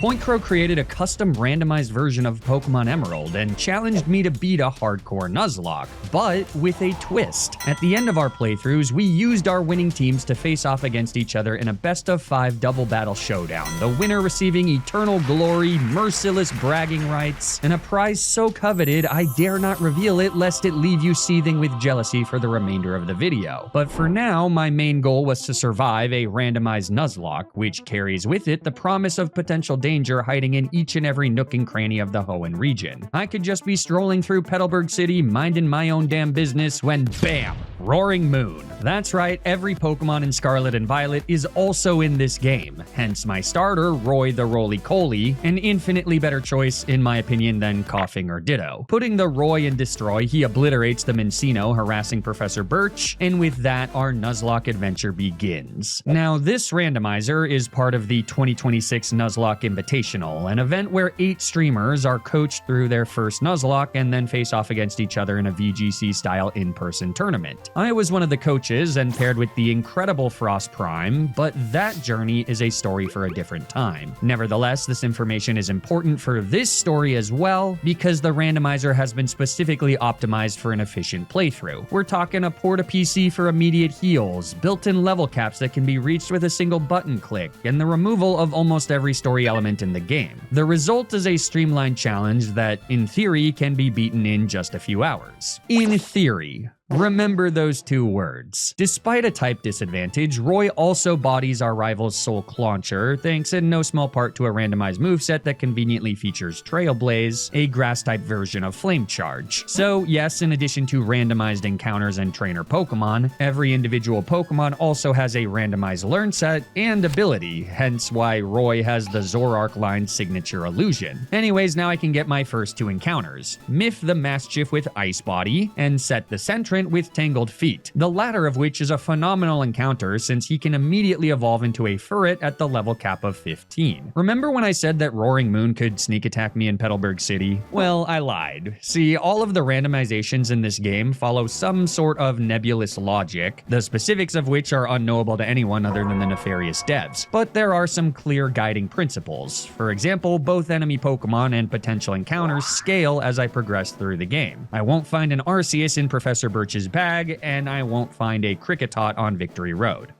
PointCrow created a custom randomized version of Pokemon Emerald and challenged me to beat a hardcore Nuzlocke, but with a twist. At the end of our playthroughs, we used our winning teams to face off against each other in a best-of-5 double battle showdown, the winner receiving eternal glory, merciless bragging rights, and a prize so coveted I dare not reveal it lest it leave you seething with jealousy for the remainder of the video. But for now, my main goal was to survive a randomized Nuzlocke, which carries with it the promise of potential danger hiding in each and every nook and cranny of the Hoenn region. I could just be strolling through Petalburg City, minding my own damn business when BAM! Roaring Moon. That's right, every Pokemon in Scarlet and Violet is also in this game, hence my starter, Roy the Roly-Coly, an infinitely better choice in my opinion than Coughing or Ditto. Putting the Roy in Destroy, he obliterates the Minccino harassing Professor Birch, and with that, our Nuzlocke adventure begins. Now, this randomizer is part of the 2026 Nuzlocke Invitational, an event where 8 streamers are coached through their first Nuzlocke and then face off against each other in a VGC-style in-person tournament. I was one of the coaches and paired with the incredible FrostPrime, but that journey is a story for a different time. Nevertheless, this information is important for this story as well, because the randomizer has been specifically optimized for an efficient playthrough. We're talking a port-a-PC for immediate heals, built-in level caps that can be reached with a single button click, and the removal of almost every story element in the game. The result is a streamlined challenge that, in theory, can be beaten in just a few hours. In theory. Remember those 2 words. Despite a type disadvantage, Roy also bodies our rival's Soul Clauncher, thanks in no small part to a randomized moveset that conveniently features Trailblaze, a grass-type version of Flame Charge. So yes, in addition to randomized encounters and trainer Pokemon, every individual Pokemon also has a randomized learn set and ability, hence why Roy has the Zoroark line signature illusion. Anyways, now I can get my first 2 encounters. Miff the Mastiff with Ice Body, and Set the Sentrant with Tangled Feet, the latter of which is a phenomenal encounter since he can immediately evolve into a Furret at the level cap of 15. Remember when I said that Roaring Moon could sneak attack me in Petalburg City? Well, I lied. See, all of the randomizations in this game follow some sort of nebulous logic, the specifics of which are unknowable to anyone other than the nefarious devs. But there are some clear guiding principles. For example, both enemy Pokemon and potential encounters scale as I progress through the game. I won't find an Arceus in Professor Birch's bag, and I won't find a Kricketot on Victory Road.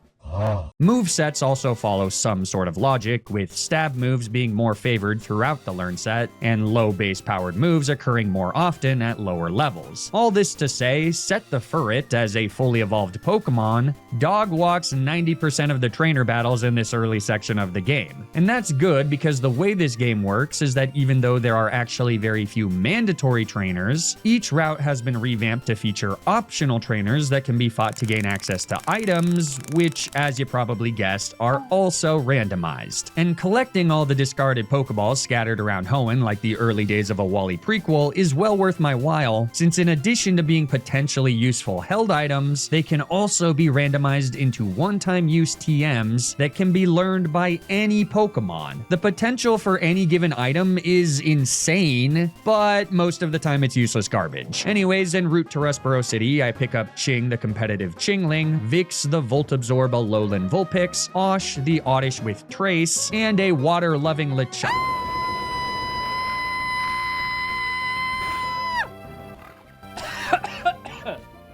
Movesets also follow some sort of logic, with stab moves being more favored throughout the learn set, and low base powered moves occurring more often at lower levels. All this to say, Set the Furret, as a fully evolved Pokemon, dog walks 90% of the trainer battles in this early section of the game. And that's good because the way this game works is that even though there are actually very few mandatory trainers, each route has been revamped to feature optional trainers that can be fought to gain access to items, which, as you probably guessed, are also randomized. And collecting all the discarded Pokeballs scattered around Hoenn like the early days of a Wally prequel is well worth my while, since in addition to being potentially useful held items, they can also be randomized into one-time use TMs that can be learned by any Pokemon. The potential for any given item is insane, but most of the time it's useless garbage. Anyways, en route to Rustboro City, I pick up Ching the competitive Chingling, Vix the Voltabsorb Alolan Vulpix, Osh the Oddish with Trace, and a water-loving Lechonk.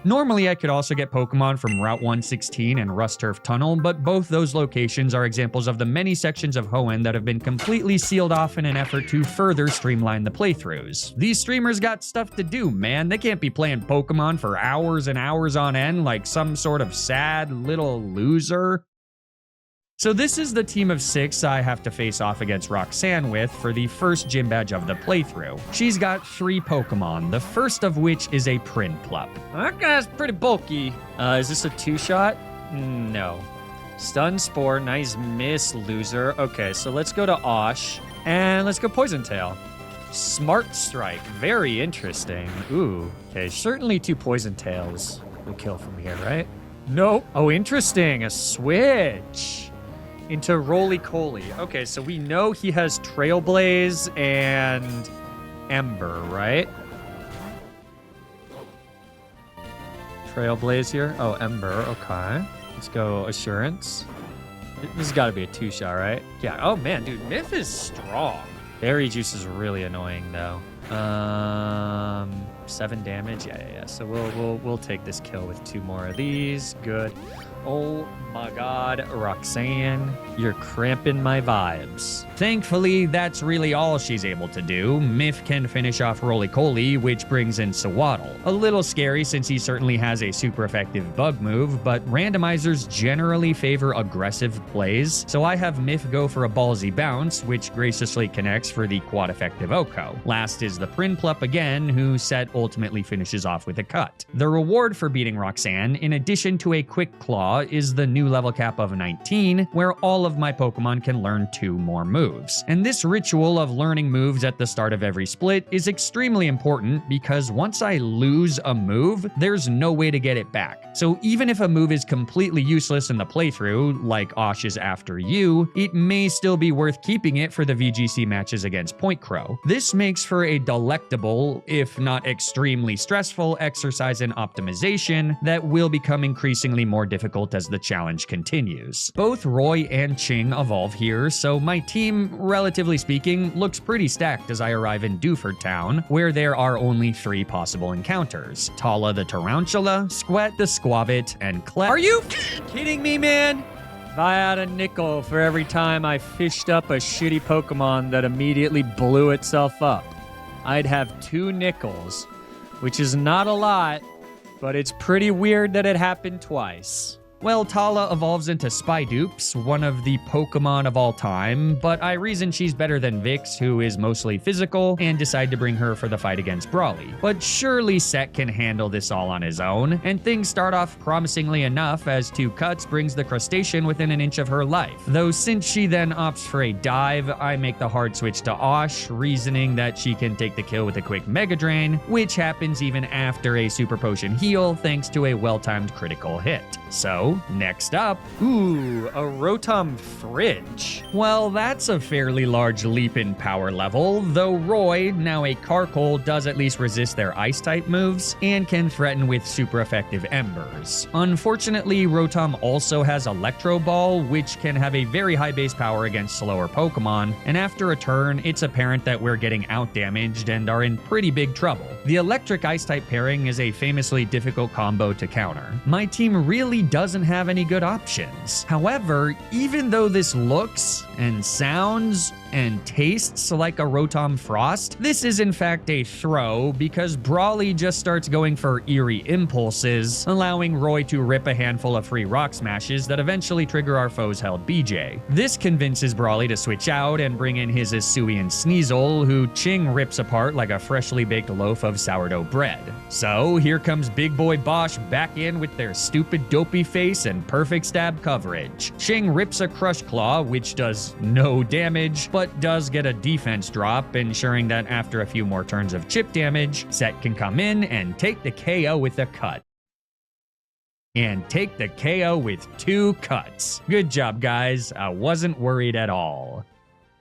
Normally, I could also get Pokemon from Route 116 and Rusturf Tunnel, but both those locations are examples of the many sections of Hoenn that have been completely sealed off in an effort to further streamline the playthroughs. These streamers got stuff to do, man. They can't be playing Pokemon for hours and hours on end like some sort of sad little loser. So this is the team of 6 I have to face off against Roxanne with for the first gym badge of the playthrough. She's got 3 Pokemon, the first of which is a Prinplup. That guy's pretty bulky. Is this a 2-shot? No. Stun Spore, nice miss, loser. Okay, so let's go to Osh, and let's go Poison Tail. Smart Strike, very interesting. Ooh, okay, certainly 2 Poison Tails will kill from here, right? Nope. Oh, interesting, a switch into Roly-Coly. Okay, so we know he has Trailblaze and Ember, right? Trailblaze here. Oh, Ember, okay. Let's go Assurance. This has got to be a 2-shot, right? Yeah. Oh, man, dude. Myth is strong. Berry Juice is really annoying, though. 7 damage. Yeah. So we'll take this kill with 2 more of these. Good. Oh my God, Roxanne, you're cramping my vibes. Thankfully, that's really all she's able to do. Myth can finish off Roly-Coly, which brings in Sawaddle. A little scary since he certainly has a super effective bug move, but randomizers generally favor aggressive plays, so I have Myth go for a ballsy bounce, which graciously connects for the quad effective Oko. Last is the Prinplup again, who Set ultimately finishes off with a cut. The reward for beating Roxanne, in addition to a quick claw, is the new level cap of 19, where all of my Pokemon can learn 2 more moves. And this ritual of learning moves at the start of every split is extremely important because once I lose a move, there's no way to get it back. So even if a move is completely useless in the playthrough, like Osh's After You, it may still be worth keeping it for the VGC matches against PointCrow. This makes for a delectable, if not extremely stressful, exercise in optimization that will become increasingly more difficult as the challenge continues. Both Roy and Ching evolve here, so my team, relatively speaking, looks pretty stacked as I arrive in Dewford Town, where there are only 3 possible encounters: Tala the Tarantula, Squet the Squavit, and Clef. Are you kidding me, man? If I had a nickel for every time I fished up a shitty Pokemon that immediately blew itself up, I'd have 2 nickels, which is not a lot, but it's pretty weird that it happened twice. Well, Tala evolves into Spidoops, one of the Pokemon of all time, but I reason she's better than Vix, who is mostly physical, and decide to bring her for the fight against Brawly. But surely Set can handle this all on his own, and things start off promisingly enough as 2 cuts brings the crustacean within an inch of her life. Though since she then opts for a dive, I make the hard switch to Osh, reasoning that she can take the kill with a quick Mega Drain, which happens even after a Super Potion heal thanks to a well-timed critical hit. So, next up, ooh, a Rotom Fridge. Well, that's a fairly large leap in power level, though Roy, now a Carkol, does at least resist their Ice-type moves, and can threaten with super effective Embers. Unfortunately, Rotom also has Electro Ball, which can have a very high base power against slower Pokemon, and after a turn, it's apparent that we're getting out-damaged and are in pretty big trouble. The Electric Ice-type pairing is a famously difficult combo to counter. My team really doesn't have any good options. However, even though this looks and sounds and tastes like a Rotom Frost, this is in fact a throw because Brawly just starts going for eerie impulses, allowing Roy to rip a handful of free rock smashes that eventually trigger our foe's held BJ. This convinces Brawly to switch out and bring in his Hisuian Sneasel, who Ching rips apart like a freshly baked loaf of sourdough bread. So here comes Big Boy Bosch back in with their stupid dopey face and perfect stab coverage. Ching rips a Crush Claw, which does no damage, but does get a defense drop, ensuring that after a few more turns of chip damage, Set can come in and take the KO with a cut. And take the KO with 2 cuts. Good job, guys. I wasn't worried at all.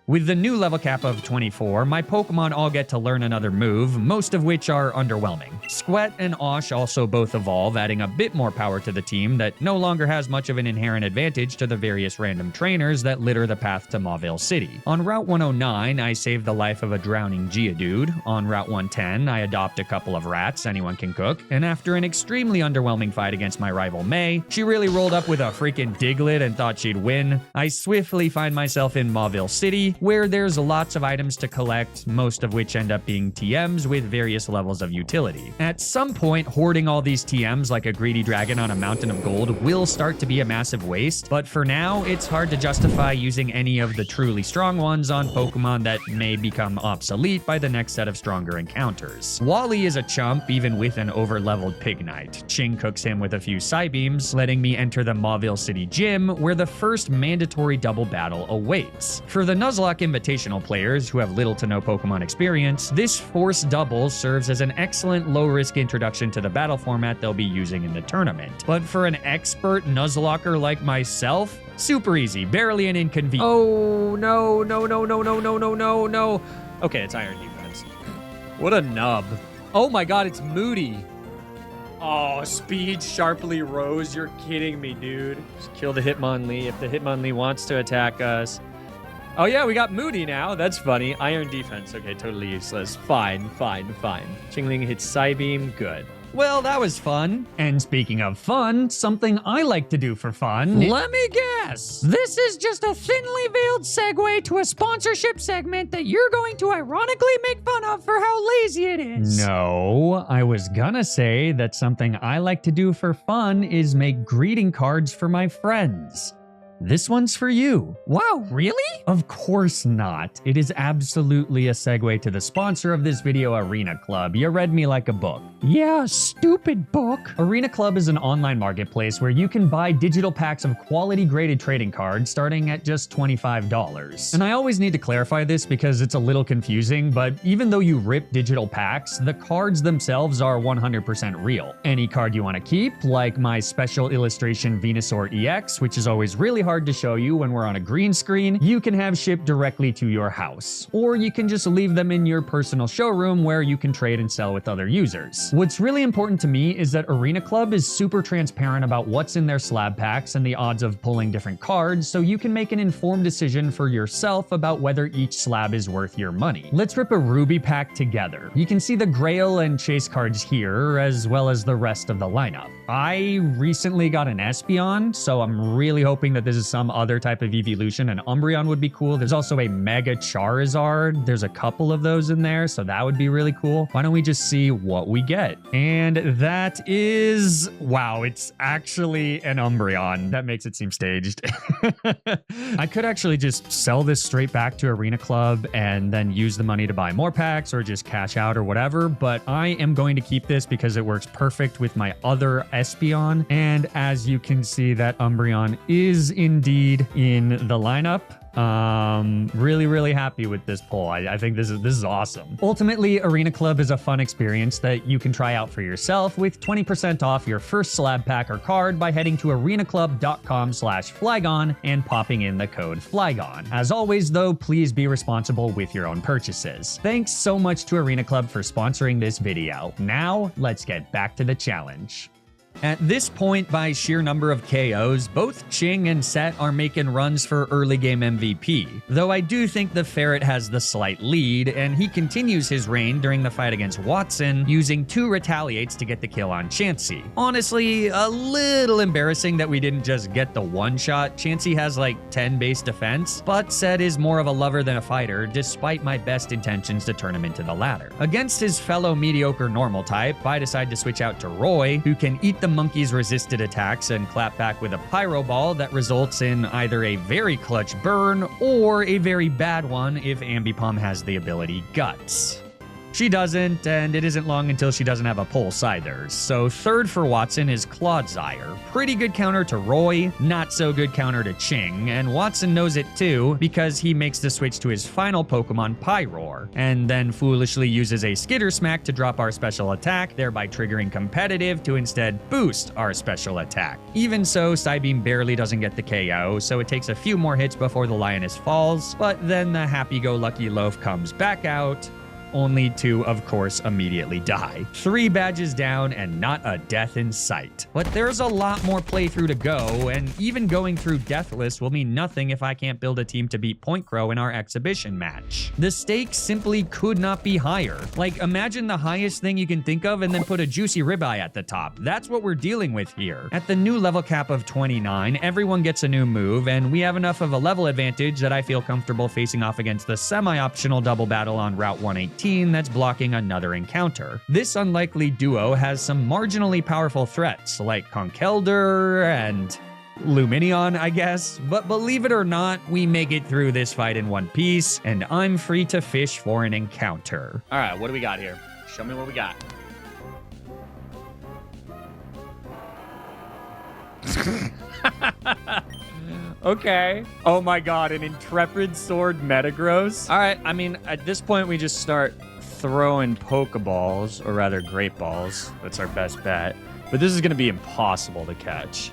With the new level cap of 24, my Pokemon all get to learn another move, most of which are underwhelming. Squet and Osh also both evolve, adding a bit more power to the team that no longer has much of an inherent advantage to the various random trainers that litter the path to Mauville City. On Route 109, I save the life of a drowning Geodude. On Route 110, I adopt a couple of rats anyone can cook. And after an extremely underwhelming fight against my rival May, she really rolled up with a freaking Diglett and thought she'd win. I swiftly find myself in Mauville City, where there's lots of items to collect, most of which end up being TMs with various levels of utility. At some point, hoarding all these TMs like a greedy dragon on a mountain of gold will start to be a massive waste, but for now, it's hard to justify using any of the truly strong ones on Pokemon that may become obsolete by the next set of stronger encounters. Wally is a chump even with an over-leveled Pignite. Ching cooks him with a few Psybeams, letting me enter the Mauville City Gym, where the first mandatory double battle awaits. For the Nuzlocke Invitational players who have little to no Pokemon experience, this force double serves as an excellent low-risk introduction to the battle format they'll be using in the tournament. But for an expert Nuzlocker like myself, super easy, barely an inconvenience. Oh, no. Okay, it's Iron Defense. What a nub. Oh my god, it's Moody. Oh, speed sharply rose. You're kidding me, dude. Just kill the Hitmonlee if the Hitmonlee wants to attack us. Oh, yeah, we got Moody now. That's funny. Iron defense. Okay, totally useless. Fine. Chingling hits Psybeam. Good. Well, that was fun. And speaking of fun, something I like to do for fun. Let me guess. This is just a thinly veiled segue to a sponsorship segment that you're going to ironically make fun of for how lazy it is. No, I was gonna say that something I like to do for fun is make greeting cards for my friends. This one's for you. Wow, really? Of course not. It is absolutely a segue to the sponsor of this video, Arena Club. You read me like a book. Yeah, stupid book. Arena Club is an online marketplace where you can buy digital packs of quality graded trading cards starting at just $25. And I always need to clarify this because it's a little confusing, but even though you rip digital packs, the cards themselves are 100% real. Any card you want to keep, like my special illustration Venusaur EX, which is always really hard to show you when we're on a green screen, you can have shipped directly to your house. Or you can just leave them in your personal showroom where you can trade and sell with other users. What's really important to me is that Arena Club is super transparent about what's in their slab packs and the odds of pulling different cards, so you can make an informed decision for yourself about whether each slab is worth your money. Let's rip a Ruby pack together. You can see the Grail and Chase cards here, as well as the rest of the lineup. I recently got an Espeon, so I'm really hoping that this is some other type of evolution. An Umbreon would be cool. There's also a Mega Charizard. There's a couple of those in there, so that would be really cool. Why don't we just see what we get? And that is, wow, it's actually an Umbreon. That makes it seem staged. I could actually just sell this straight back to Arena Club and then use the money to buy more packs or just cash out or whatever, but I am going to keep this because it works perfect with my other Espeon. And as you can see, that Umbreon is indeed in the lineup. Really happy with this pull. I think this is awesome. Ultimately, Arena Club is a fun experience that you can try out for yourself with 20% off your first slab pack or card by heading to arenaclub.com/Flygon and popping in the code Flygon. As always though, please be responsible with your own purchases. Thanks so much to Arena Club for sponsoring this video. Now, let's get back to the challenge. At this point, by sheer number of KOs, both Ching and Set are making runs for early game MVP, though I do think the Ferret has the slight lead, and he continues his reign during the fight against Watson, using 2 retaliates to get the kill on Chansey. Honestly, a little embarrassing that we didn't just get the one shot. Chansey has like 10 base defense, but Set is more of a lover than a fighter, despite my best intentions to turn him into the latter. Against his fellow mediocre normal type, I decide to switch out to Roy, who can eat the monkey's resisted attacks and clap back with a Pyro Ball that results in either a very clutch burn or a very bad one if Ambipom has the ability Guts. She doesn't, and it isn't long until she doesn't have a pulse either. So third for Watson is Clodsire. Pretty good counter to Roy, not so good counter to Ching, and Watson knows it too because he makes the switch to his final Pokemon, Pyroar, and then foolishly uses a Skitter Smack to drop our special attack, thereby triggering competitive to instead boost our special attack. Even so, Psybeam barely doesn't get the KO, so it takes a few more hits before the Lioness falls, but then the happy-go-lucky Loaf comes back out, only to, of course, immediately die. 3 badges down and not a death in sight. But there's a lot more playthrough to go, and even going through Deathless will mean nothing if I can't build a team to beat PointCrow in our exhibition match. The stakes simply could not be higher. Like, imagine the highest thing you can think of and then put a juicy ribeye at the top. That's what we're dealing with here. At the new level cap of 29, everyone gets a new move, and we have enough of a level advantage that I feel comfortable facing off against the semi-optional double battle on Route 118 that's blocking another encounter. This unlikely duo has some marginally powerful threats, like Conkeldurr and Luminion, I guess, but believe it or not, we make it through this fight in one piece, and I'm free to fish for an encounter. All right, what do we got here? Show me what we got. Okay. Oh my god, an Intrepid Sword Metagross? All right, I mean, at this point, we just start throwing Pokeballs, or rather Great Balls. That's our best bet. But this is going to be impossible to catch.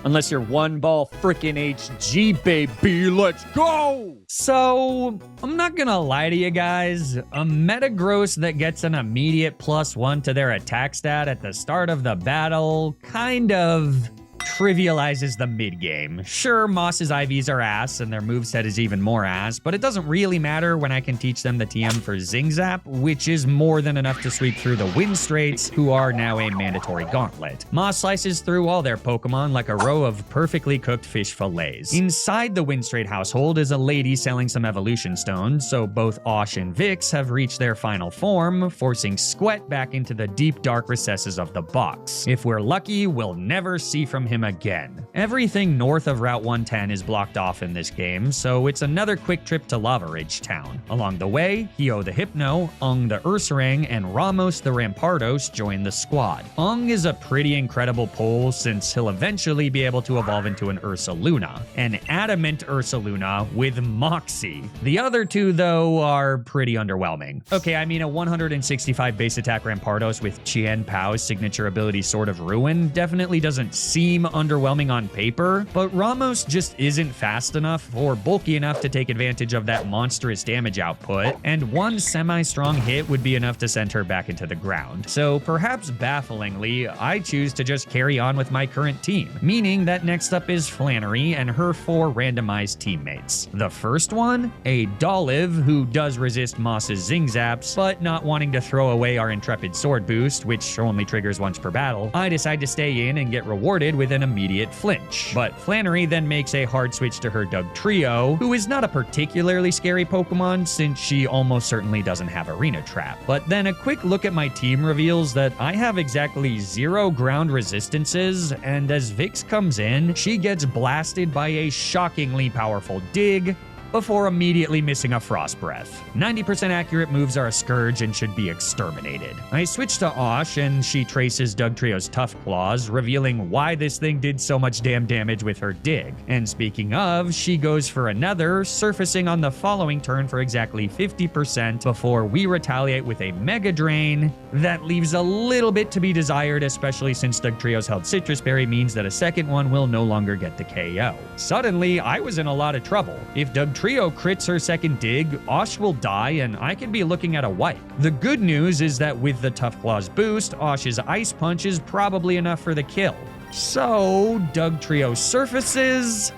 Unless you're one ball frickin' HG, baby. Let's go! So, I'm not gonna lie to you guys, a Metagross that gets an immediate +1 to their attack stat at the start of the battle kind of trivializes the mid-game. Sure, Moss's IVs are ass, and their moveset is even more ass, but it doesn't really matter when I can teach them the TM for Zing Zap, which is more than enough to sweep through the Wind Straits, who are now a mandatory gauntlet. Moss slices through all their Pokemon like a row of perfectly cooked fish fillets. Inside the Wind Strait household is a lady selling some evolution stones, so both Osh and Vix have reached their final form, forcing Squet back into the deep dark recesses of the box. If we're lucky, we'll never see from him again. Everything north of Route 110 is blocked off in this game, so it's another quick trip to Lava Ridge Town. Along the way, Hio the Hypno, Ung the Ursaring, and Ramos the Rampardos join the squad. Ung is a pretty incredible pull since he'll eventually be able to evolve into an Ursaluna. An adamant Ursaluna with Moxie. The other two, though, are pretty underwhelming. Okay, I mean, a 165 base attack Rampardos with Chien Pao's signature ability Sword of Ruin definitely doesn't seem underwhelming on paper, but Ramos just isn't fast enough or bulky enough to take advantage of that monstrous damage output, and one semi-strong hit would be enough to send her back into the ground. So perhaps bafflingly, I choose to just carry on with my current team, meaning that next up is Flannery and her 4 randomized teammates. The first one, a Dolive who does resist Moss's Zing Zaps, but not wanting to throw away our Intrepid Sword boost, which only triggers once per battle, I decide to stay in and get rewarded with an immediate flinch. But Flannery then makes a hard switch to her Dugtrio, who is not a particularly scary Pokemon since she almost certainly doesn't have Arena Trap. But then a quick look at my team reveals that I have exactly 0 ground resistances, and as Vix comes in, she gets blasted by a shockingly powerful Dig, before immediately missing a Frost Breath. 90% accurate moves are a scourge and should be exterminated. I switch to Osh and she traces Dugtrio's Tough Claws, revealing why this thing did so much damn damage with her Dig. And speaking of, she goes for another, surfacing on the following turn for exactly 50% before we retaliate with a Mega Drain that leaves a little bit to be desired, especially since Dugtrio's held Citrus Berry means that a second one will no longer get the KO. Suddenly, I was in a lot of trouble. If Dugtrio crits her second Dig, Osh will die and I can be looking at a wipe. The good news is that with the Tough Claws boost, Osh's Ice Punch is probably enough for the kill. So, Dugtrio surfaces.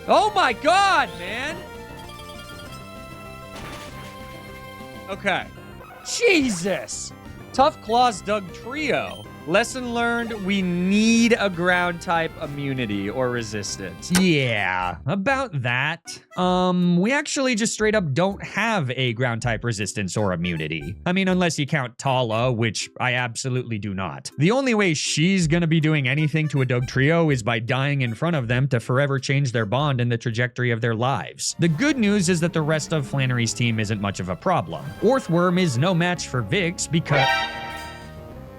Oh my god, man! Okay. Jesus! Tough Claws Dugtrio. Lesson learned, we need a ground type immunity or resistance. Yeah, about that. We actually just straight up don't have a ground type resistance or immunity. I mean, unless you count Tala, which I absolutely do not. The only way she's gonna be doing anything to a Dugtrio is by dying in front of them to forever change their bond and the trajectory of their lives. The good news is that the rest of Flannery's team isn't much of a problem. Orthworm is no match for Vix because...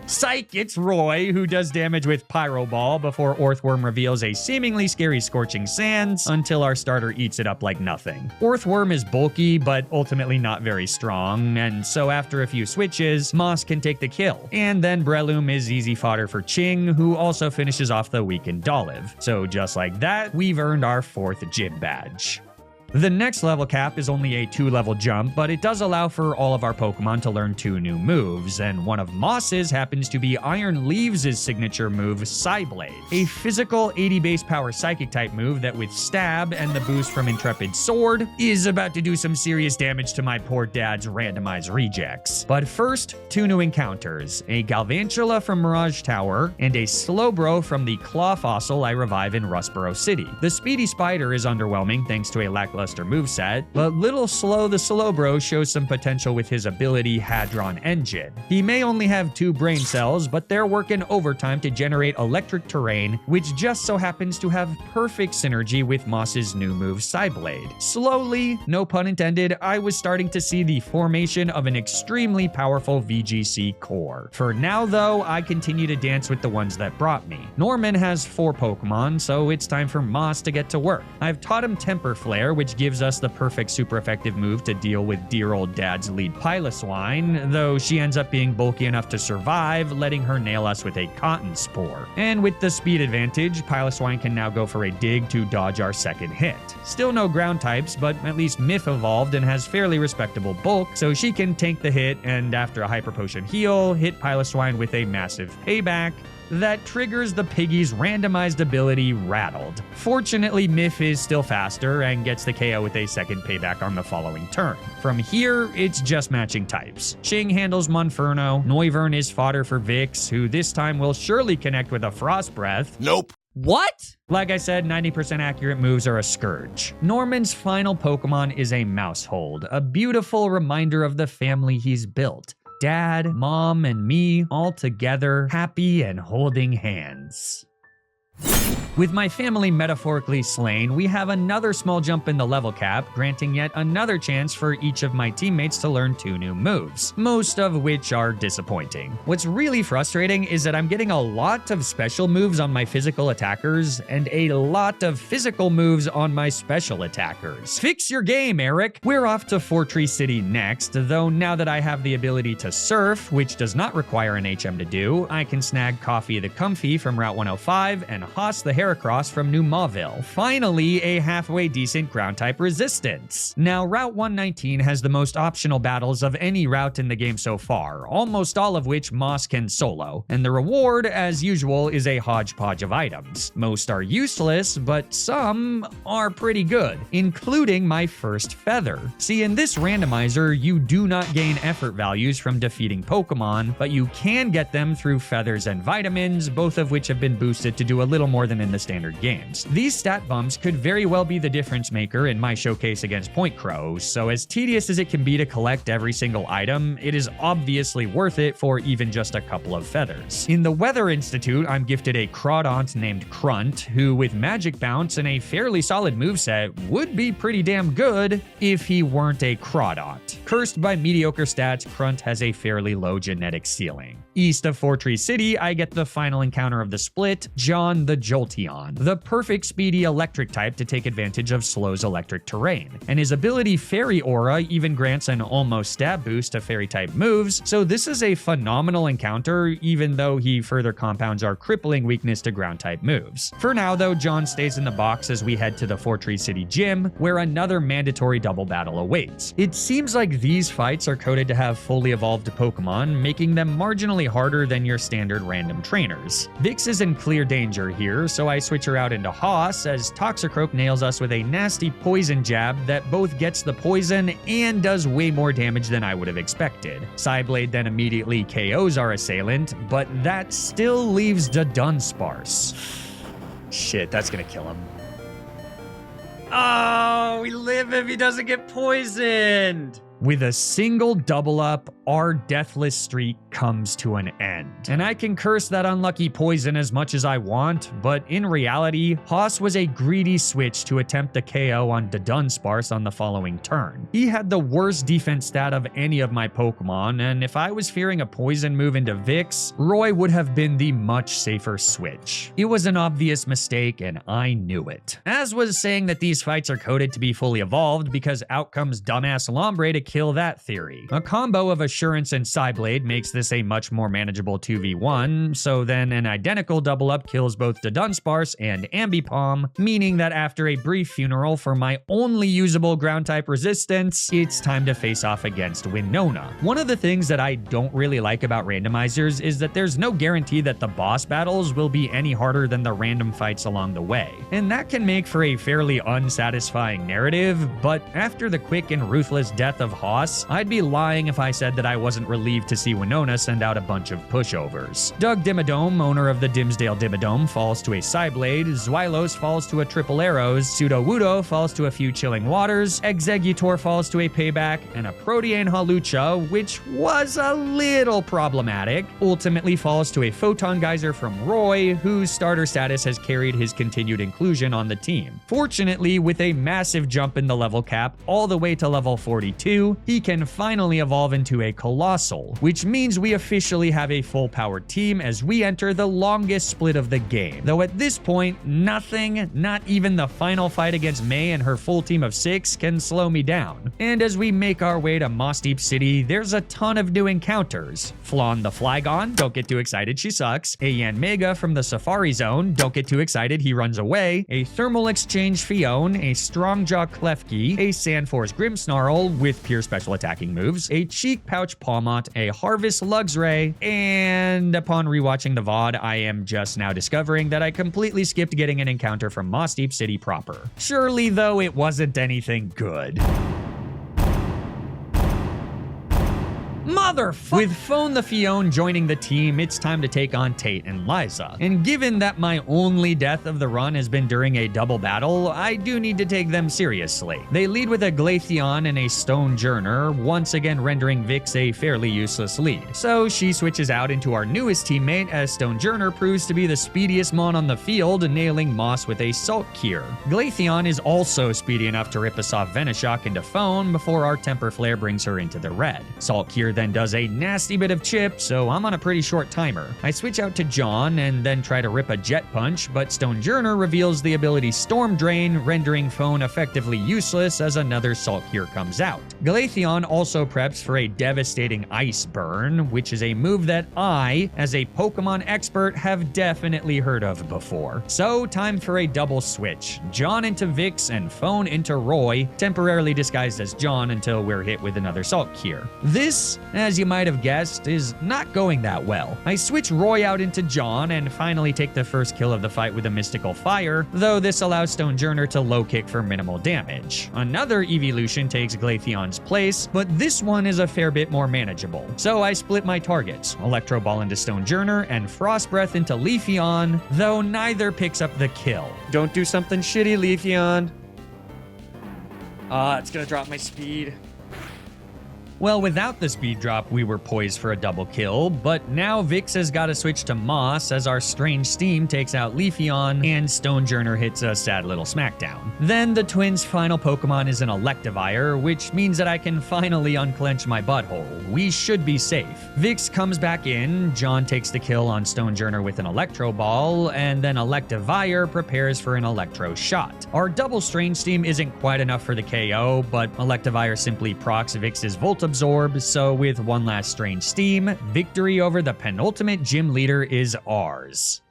Psych, it's Roy, who does damage with Pyro Ball before Orthworm reveals a seemingly scary Scorching Sands until our starter eats it up like nothing. Orthworm is bulky, but ultimately not very strong, and so after a few switches, Moss can take the kill. And then Breloom is easy fodder for Ching, who also finishes off the weakened Dolive. So just like that, we've earned our 4th gym badge. The next level cap is only a 2-level jump, but it does allow for all of our Pokemon to learn 2 new moves, and one of Moss's happens to be Iron Leaves' signature move, Psyblade, a physical 80 base power psychic type move that with Stab and the boost from Intrepid Sword is about to do some serious damage to my poor dad's randomized rejects. But first, 2 new encounters, a Galvantula from Mirage Tower, and a Slowbro from the Claw Fossil I revive in Rustboro City. The Speedy Spider is underwhelming thanks to a lackluster moveset, but Little Slow the Slowbro shows some potential with his ability Hadron Engine. He may only have 2 brain cells, but they're working overtime to generate electric terrain, which just so happens to have perfect synergy with Moss's new move Psyblade. Slowly, no pun intended, I was starting to see the formation of an extremely powerful VGC core. For now though, I continue to dance with the ones that brought me. Norman has 4 Pokemon, so it's time for Moss to get to work. I've taught him Temper Flare, which which gives us the perfect super effective move to deal with dear old dad's lead Piloswine, though she ends up being bulky enough to survive, letting her nail us with a cotton spore. And with the speed advantage, Piloswine can now go for a dig to dodge our second hit. Still no ground types, but at least Myth evolved and has fairly respectable bulk, so she can tank the hit and after a Hyper Potion heal, hit Piloswine with a massive payback that triggers the piggy's randomized ability Rattled. Fortunately, Myth is still faster and gets the KO with a second payback on the following turn. From here, it's just matching types. Ching handles Monferno, Noivern is fodder for Vix, who this time will surely connect with a Frost Breath. Nope. What? Like I said, 90% accurate moves are a scourge. Norman's final Pokemon is a Mousehold, a beautiful reminder of the family he's built. Dad, Mom, and me all together, happy and holding hands. With my family metaphorically slain, we have another small jump in the level cap, granting yet another chance for each of my teammates to learn 2 new moves, most of which are disappointing. What's really frustrating is that I'm getting a lot of special moves on my physical attackers and a lot of physical moves on my special attackers. Fix your game, Eric! We're off to Fortree City next, though now that I have the ability to surf, which does not require an HM to do, I can snag Coffee the Comfy from Route 105 and Haas the Heracross from New Mauville. Finally, a halfway decent ground type resistance. Now, Route 119 has the most optional battles of any route in the game so far, almost all of which Moss can solo, and the reward, as usual, is a hodgepodge of items. Most are useless, but some are pretty good, including my first feather. See, in this randomizer, you do not gain effort values from defeating Pokemon, but you can get them through feathers and vitamins, both of which have been boosted to do a little more than in the standard games. These stat bumps could very well be the difference maker in my showcase against PointCrow, so as tedious as it can be to collect every single item, it is obviously worth it for even just a couple of feathers. In the Weather Institute, I'm gifted a Crawdaunt named Crunt, who with Magic Bounce and a fairly solid moveset would be pretty damn good if he weren't a Crawdaunt. Cursed by mediocre stats, Crunt has a fairly low genetic ceiling. East of Fortree City, I get the final encounter of the split, John the Jolteon, the perfect speedy electric type to take advantage of Slow's electric terrain. And his ability Fairy Aura even grants an almost stab boost to fairy type moves, so this is a phenomenal encounter even though he further compounds our crippling weakness to ground type moves. For now though, John stays in the box as we head to the Fortree City gym, where another mandatory double battle awaits. It seems like these fights are coded to have fully evolved Pokemon, making them marginally harder than your standard random trainers. Vix is in clear danger here, so I switch her out into Haas as Toxicroak nails us with a nasty poison jab that both gets the poison and does way more damage than I would have expected. Psyblade then immediately KOs our assailant, but that still leaves the Dunsparce. Shit, that's gonna kill him. Oh, we live if he doesn't get poisoned! With a single double up, our deathless streak comes to an end. And I can curse that unlucky poison as much as I want, but in reality, Haas was a greedy switch to attempt a KO on the Dunsparce on the following turn. He had the worst defense stat of any of my Pokemon, and if I was fearing a poison move into Vix, Roy would have been the much safer switch. It was an obvious mistake, and I knew it. As was saying that these fights are coded to be fully evolved because out comes dumbass Lombre to kill that theory. A combo of Assurance and Psyblade makes this a much more manageable 2v1, so then an identical double up kills both the Dunsparce and Ambipom, meaning that after a brief funeral for my only usable ground type resistance, it's time to face off against Winona. One of the things that I don't really like about randomizers is that there's no guarantee that the boss battles will be any harder than the random fights along the way, and that can make for a fairly unsatisfying narrative, but after the quick and ruthless death of Haas, I'd be lying if I said that I wasn't relieved to see Winona send out a bunch of pushovers. Doug Dimmadome, owner of the Dimsdale Dimmadome, falls to a Psyblade, Zweilos falls to a Triple Arrows, Sudowoodo falls to a few Chilling Waters, Exeggutor falls to a Payback, and a Protean Hawlucha, which was a little problematic, ultimately falls to a Photon Geyser from Roy, whose starter status has carried his continued inclusion on the team. Fortunately, with a massive jump in the level cap all the way to level 42, 2, he can finally evolve into a Colossal, which means we officially have a full-powered team as we enter the longest split of the game. Though at this point, nothing, not even the final fight against May and her full team of 6, can slow me down. And as we make our way to Moss Deep City, there's a ton of new encounters. Flawn the Flygon, don't get too excited, she sucks. A Yanmega from the Safari Zone, don't get too excited, he runs away. A Thermal Exchange Fione, a Strongjaw Klefki, a Sandforce Grimmsnarl with pure special attacking moves, a Cheek Pouch Pawmot, a Harvest Luxray, and upon rewatching the VOD, I am just now discovering that I completely skipped getting an encounter from Moss Deep City proper. Surely, though, it wasn't anything good. Motherfucker! With Phone the Fione joining the team, it's time to take on Tate and Liza. And given that my only death of the run has been during a double battle, I do need to take them seriously. They lead with a Glaceon and a Stonejourner, once again rendering Vix a fairly useless lead. So she switches out into our newest teammate as Stonejourner proves to be the speediest mon on the field, nailing Moss with a Salt Cure. Glaceon is also speedy enough to rip a soft Venoshock into Phone before our Temper Flare brings her into the red. Salt Cure then does a nasty bit of chip, so I'm on a pretty short timer. I switch out to John and then try to rip a Jet Punch, but Stonejourner reveals the ability Storm Drain, rendering Phone effectively useless as another Salt Cure comes out. Glaceon also preps for a devastating Ice Burn, which is a move that I, as a Pokemon expert, have definitely heard of before. So time for a double switch. John into Vix and Phone into Roy, temporarily disguised as John until we're hit with another Salt Cure. This, as you might have guessed, is not going that well. I switch Roy out into John and finally take the first kill of the fight with a Mystical Fire, though this allows Stonejourner to low kick for minimal damage. Another evolution takes Glaceon's place, but this one is a fair bit more manageable. So I split my targets, Electro Ball into Stonejourner and Frost Breath into Leafeon, though neither picks up the kill. Don't do something shitty, Leafeon. It's gonna drop my speed. Well, without the speed drop, we were poised for a double kill, but now Vix has got to switch to Moss as our Strange Steam takes out Leafeon and Stonejourner hits a sad little smackdown. Then the twins' final Pokemon is an Electivire, which means that I can finally unclench my butthole. We should be safe. Vix comes back in, John takes the kill on Stonejourner with an Electro Ball, and then Electivire prepares for an Electro Shot. Our double Strange Steam isn't quite enough for the KO, but Electivire simply procs Vix's Volt Absorb, so with one last Strange Steam, victory over the penultimate gym leader is ours.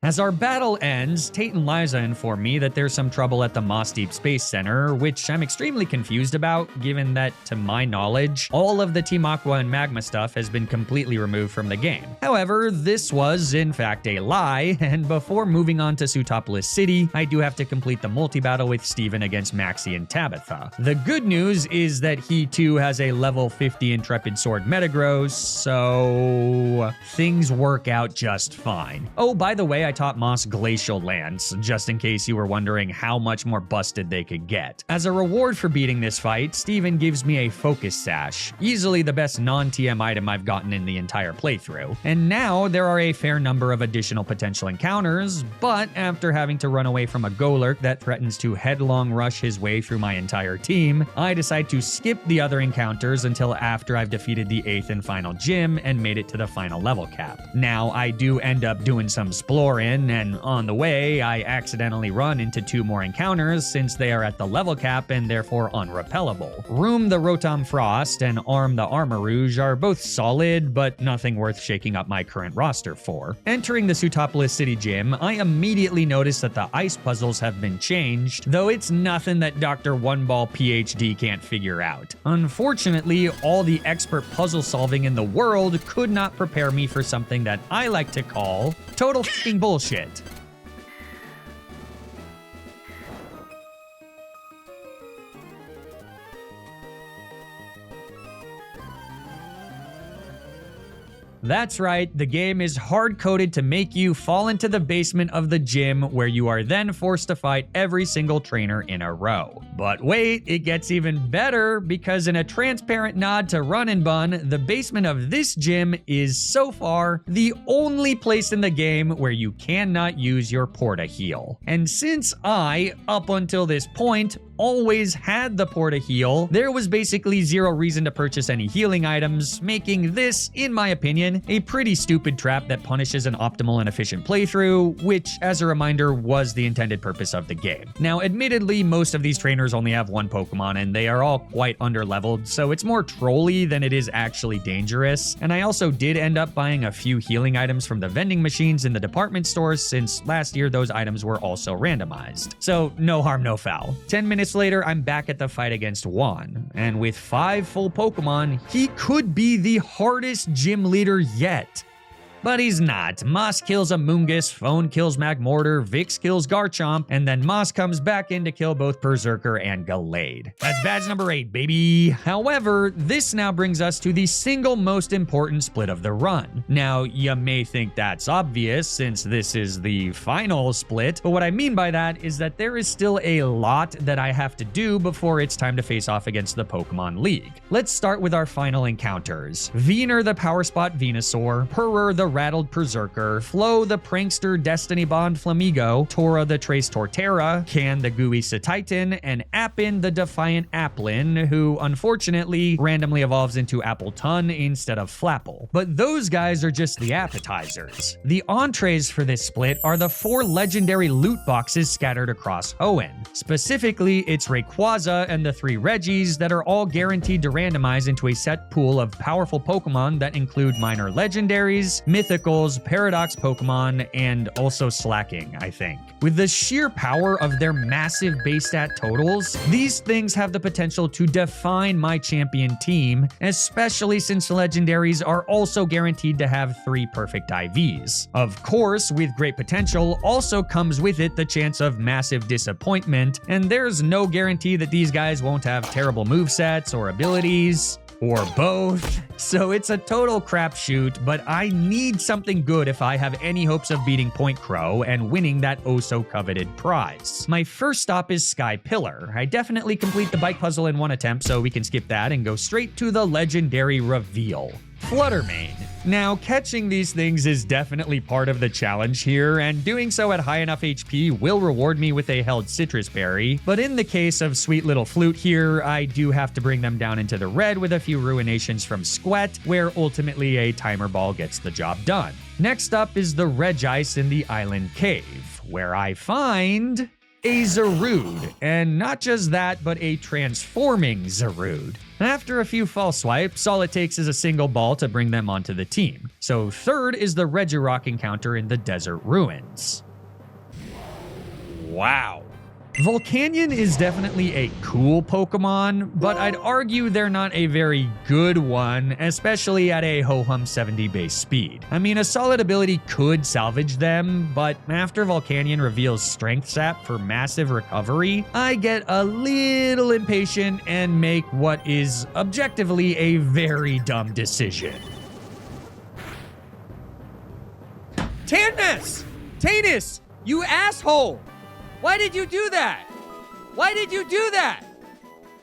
As our battle ends, Tate and Liza inform me that there's some trouble at the Moss Deep Space Center, which I'm extremely confused about, given that, to my knowledge, all of the Team Aqua and Magma stuff has been completely removed from the game. However, this was, in fact, a lie, and before moving on to Sootopolis City, I do have to complete the multi-battle with Steven against Maxie and Tabitha. The good news is that he too has a level 50 Intrepid Sword Metagross, so things work out just fine. Oh, by the way, I taught Moss Glacial Lance, just in case you were wondering how much more busted they could get. As a reward for beating this fight, Steven gives me a Focus Sash, easily the best non-TM item I've gotten in the entire playthrough. And now there are a fair number of additional potential encounters, but after having to run away from a Golurk that threatens to headlong rush his way through my entire team, I decide to skip the other encounters until after I've defeated the 8th and final gym and made it to the final level cap. Now, I do end up doing some exploring, and on the way, I accidentally run into 2 more encounters since they are at the level cap and therefore unrepellable. Room the Rotom Frost and Arm the Armarouge are both solid, but nothing worth shaking up my current roster for. Entering the Sootopolis City Gym, I immediately notice that the ice puzzles have been changed, though it's nothing that Dr. One Ball PhD can't figure out. Unfortunately, all the expert puzzle solving in the world could not prepare me for something that I like to call total f***ing bullshit. That's right, the game is hard-coded to make you fall into the basement of the gym where you are then forced to fight every single trainer in a row. But wait, it gets even better because in a transparent nod to Run and Bun, the basement of this gym is so far the only place in the game where you cannot use your Porta Heal. And since I, up until this point, always had the Porta Heal, there was basically zero reason to purchase any healing items, making this, in my opinion, a pretty stupid trap that punishes an optimal and efficient playthrough, which, as a reminder, was the intended purpose of the game. Now, admittedly, most of these trainers only have one Pokemon, and they are all quite underleveled, so it's more trolly than it is actually dangerous. And I also did end up buying a few healing items from the vending machines in the department stores, since last year those items were also randomized. So no harm, no foul. 10 minutes later, I'm back at the fight against Juan, and with 5 full Pokemon, he could be the hardest gym leader yet. But he's not. Moss kills Amoonguss, Phone kills Magmortar, Vix kills Garchomp, and then Moss comes back in to kill both Berserker and Gallade. That's badge number 8, baby. However, this now brings us to the single most important split of the run. Now, you may think that's obvious since this is the final split, but what I mean by that is that there is still a lot that I have to do before it's time to face off against the Pokemon League. Let's start with our final encounters. Venusaur the Power Spot Venusaur, Purr the Rattled Berserker, Flo the Prankster Destiny Bond Flamigo, Tora the Trace Torterra, Can the Gooey Cetitan, and Appin the Defiant Applin, who unfortunately randomly evolves into Appletun instead of Flapple. But those guys are just the appetizers. The entrees for this split are the 4 legendary loot boxes scattered across Hoenn. Specifically, it's Rayquaza and the 3 Reggies that are all guaranteed to randomize into a set pool of powerful Pokemon that include minor legendaries, mythicals, paradox Pokemon, and also slacking, I think. With the sheer power of their massive base stat totals, these things have the potential to define my champion team, especially since legendaries are also guaranteed to have 3 perfect IVs. Of course, with great potential also comes with it the chance of massive disappointment, and there's no guarantee that these guys won't have terrible movesets or abilities, or both. So it's a total crapshoot, but I need something good if I have any hopes of beating PointCrow and winning that oh-so-coveted prize. My first stop is Sky Pillar. I definitely complete the bike puzzle in one attempt, so we can skip that and go straight to the legendary reveal. Fluttermane. Now, catching these things is definitely part of the challenge here, and doing so at high enough HP will reward me with a held citrus berry, but in the case of sweet little Flute here, I do have to bring them down into the red with a few ruinations from Squet, where ultimately a timer ball gets the job done. Next up is the Regice in the Island Cave, where I find a Zarude, and not just that, but a transforming Zarude. After a few false swipes, all it takes is a single ball to bring them onto the team. So third is the Regirock encounter in the Desert Ruins. Wow. Volcanion is definitely a cool Pokemon, but I'd argue they're not a very good one, especially at a ho-hum 70 base speed. I mean, a solid ability could salvage them, but after Volcanion reveals Strength Sap for massive recovery, I get a little impatient and make what is objectively a very dumb decision. Tanus! You asshole! Why did you do that? Why did you do that?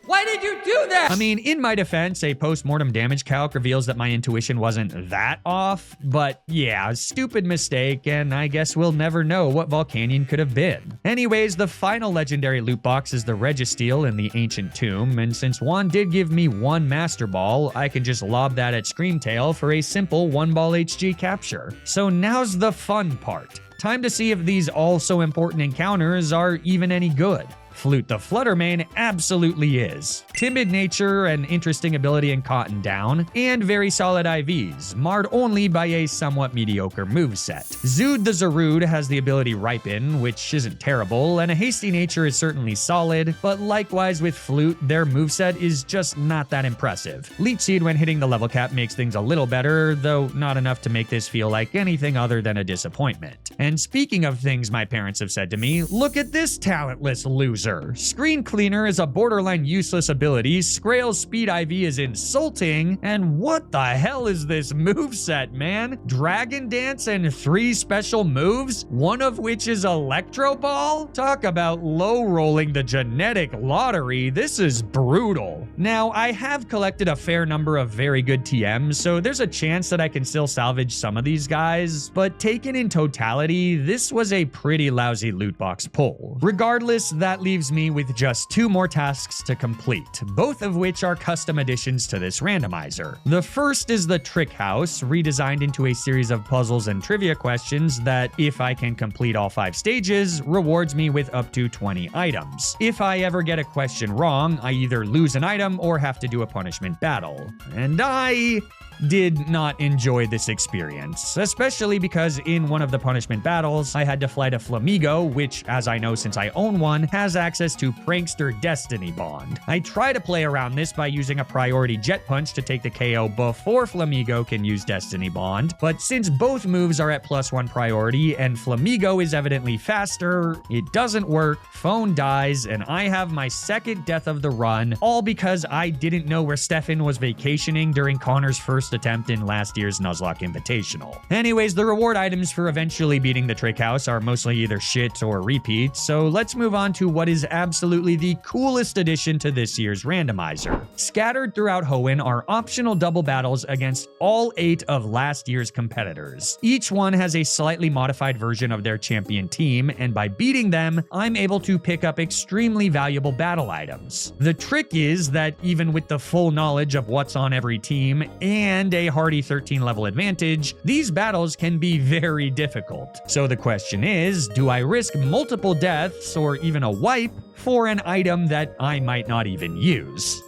Why did you do that? I mean, in my defense, a post-mortem damage calc reveals that my intuition wasn't that off, but yeah, stupid mistake, and I guess we'll never know what Volcanion could have been. Anyways, the final legendary loot box is the Registeel in the Ancient Tomb, and since Juan did give me 1 Master Ball, I can just lob that at Screamtail for a simple 1-ball HG capture. So now's the fun part. Time to see if these also-important encounters are even any good. Flute the Fluttermane absolutely is. Timid nature, an interesting ability in Cotton Down, and very solid IVs, marred only by a somewhat mediocre moveset. Zood the Zarude has the ability Ripen, which isn't terrible, and a hasty nature is certainly solid, but likewise with Flute, their moveset is just not that impressive. Leech Seed when hitting the level cap makes things a little better, though not enough to make this feel like anything other than a disappointment. And speaking of things my parents have said to me, look at this talentless loser. Screen Cleaner is a borderline useless ability, Scrail's Speed IV is insulting, and what the hell is this moveset, man? Dragon Dance and 3 special moves, one of which is Electro Ball? Talk about low-rolling the genetic lottery, this is brutal. Now, I have collected a fair number of very good TMs, so there's a chance that I can still salvage some of these guys, but taken in totality, this was a pretty lousy loot box pull. Regardless, that leaves leaves me with just 2 more tasks to complete, both of which are custom additions to this randomizer. The first is the Trick House, redesigned into a series of puzzles and trivia questions that, if I can complete all 5 stages, rewards me with up to 20 items. If I ever get a question wrong, I either lose an item or have to do a punishment battle. And I did not enjoy this experience, especially because in one of the punishment battles, I had to fly to Flamigo, which, as I know since I own one, has access to Prankster Destiny Bond. I try to play around this by using a priority jet punch to take the KO before Flamigo can use Destiny Bond, but since both moves are at +1 priority and Flamigo is evidently faster, it doesn't work, phone dies, and I have my second death of the run, all because I didn't know where Stefan was vacationing during Connor's first attempt in last year's Nuzlocke Invitational. Anyways, the reward items for eventually beating the Trick House are mostly either shit or repeats, so let's move on to what is absolutely the coolest addition to this year's randomizer. Scattered throughout Hoenn are optional double battles against all 8 of last year's competitors. Each one has a slightly modified version of their champion team, and by beating them, I'm able to pick up extremely valuable battle items. The trick is that even with the full knowledge of what's on every team and a hardy 13 level advantage, these battles can be very difficult. So the question is, do I risk multiple deaths or even a wipe for an item that I might not even use?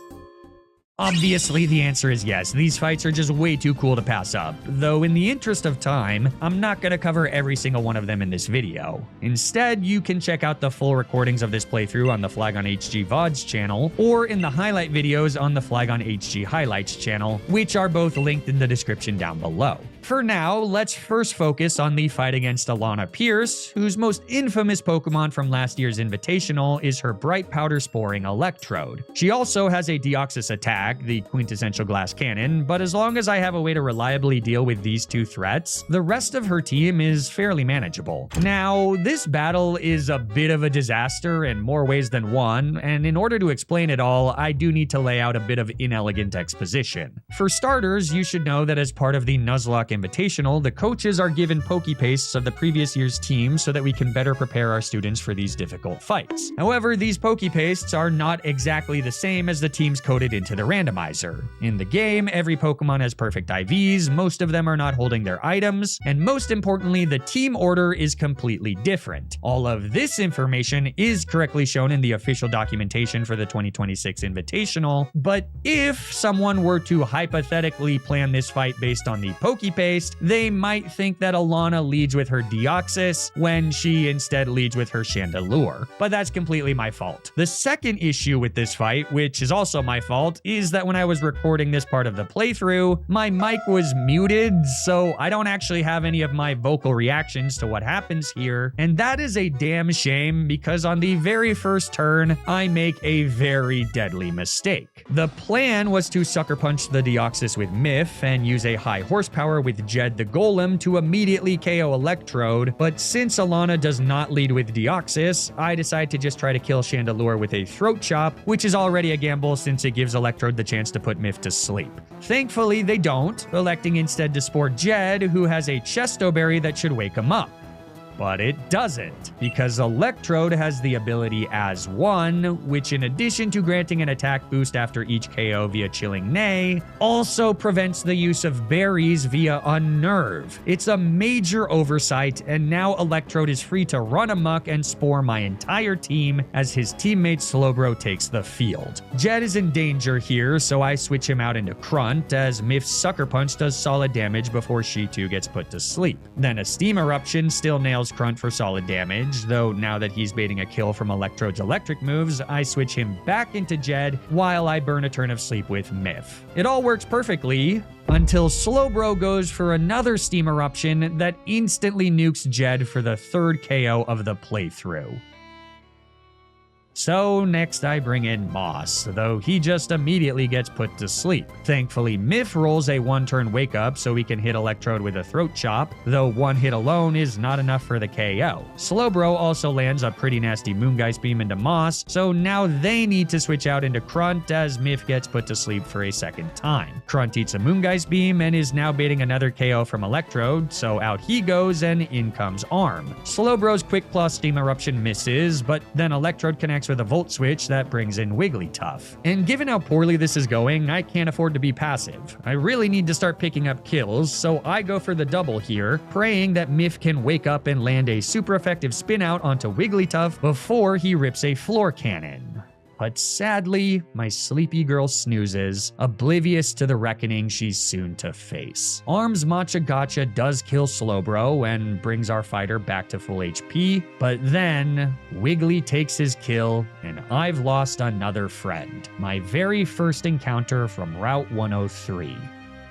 Obviously, the answer is yes. These fights are just way too cool to pass up, though in the interest of time, I'm not going to cover every single one of them in this video. Instead, you can check out the full recordings of this playthrough on the Flygon HG VODs channel, or in the highlight videos on the Flygon HG Highlights channel, which are both linked in the description down below. For now, let's first focus on the fight against Alana Pierce, whose most infamous Pokemon from last year's Invitational is her Bright Powder Sporing Electrode. She also has a Deoxys attack, the quintessential glass cannon, but as long as I have a way to reliably deal with these 2 threats, the rest of her team is fairly manageable. Now, this battle is a bit of a disaster in more ways than one, and in order to explain it all, I do need to lay out a bit of inelegant exposition. For starters, you should know that as part of the Nuzlocke Invitational, the coaches are given Pokepastes of the previous year's team so that we can better prepare our students for these difficult fights. However, these Pokepastes are not exactly the same as the teams coded into the randomizer. In the game, every Pokemon has perfect IVs, most of them are not holding their items, and most importantly, the team order is completely different. All of this information is correctly shown in the official documentation for the 2026 Invitational, but if someone were to hypothetically plan this fight based on the Pokepaste, they might think that Alana leads with her Deoxys when she instead leads with her Chandelure. But that's completely my fault. The second issue with this fight, which is also my fault, is that when I was recording this part of the playthrough, my mic was muted, so I don't actually have any of my vocal reactions to what happens here. And that is a damn shame because on the very first turn, I make a very deadly mistake. The plan was to Sucker Punch the Deoxys with Miff and use a high horsepower with Jed the Golem to immediately KO Electrode, but since Alana does not lead with Deoxys, I decide to just try to kill Chandelure with a Throat Chop, which is already a gamble since it gives Electrode the chance to put Miff to sleep. Thankfully, they don't, electing instead to spore Jed, who has a Chesto Berry that should wake him up. But it doesn't, because Electrode has the ability as one, which in addition to granting an attack boost after each KO via Chilling Neigh, also prevents the use of berries via Unnerve. It's a major oversight, and now Electrode is free to run amok and spore my entire team as his teammate Slowbro takes the field. Jed is in danger here, so I switch him out into Crunt, as Miff's Sucker Punch does solid damage before she too gets put to sleep. Then a Steam Eruption still nails Crunt for solid damage, though now that he's baiting a kill from Electrode's electric moves, I switch him back into Jed while I burn a turn of sleep with Miff. It all works perfectly until Slowbro goes for another Steam Eruption that instantly nukes Jed for the 3rd KO of the playthrough. So next I bring in Moss, though he just immediately gets put to sleep. Thankfully, Miff rolls a 1-turn wake up so we can hit Electrode with a Throat Chop, though 1 hit alone is not enough for the KO. Slowbro also lands a pretty nasty Moongeist Beam into Moss, so now they need to switch out into Crunt as Miff gets put to sleep for a 2nd time. Crunt eats a Moongeist Beam and is now baiting another KO from Electrode, so out he goes and in comes Arm. Slowbro's Quick Claw Steam Eruption misses, but then Electrode connects connects with a Volt Switch that brings in Wigglytuff. And given how poorly this is going, I can't afford to be passive. I really need to start picking up kills, so I go for the double here, praying that Miff can wake up and land a super effective spin out onto Wigglytuff before he rips a floor cannon. But sadly, my sleepy girl snoozes, oblivious to the reckoning she's soon to face. Arms Matcha Gotcha does kill Slowbro and brings our fighter back to full HP, but then Wiggly takes his kill and I've lost another friend. My very first encounter from Route 103.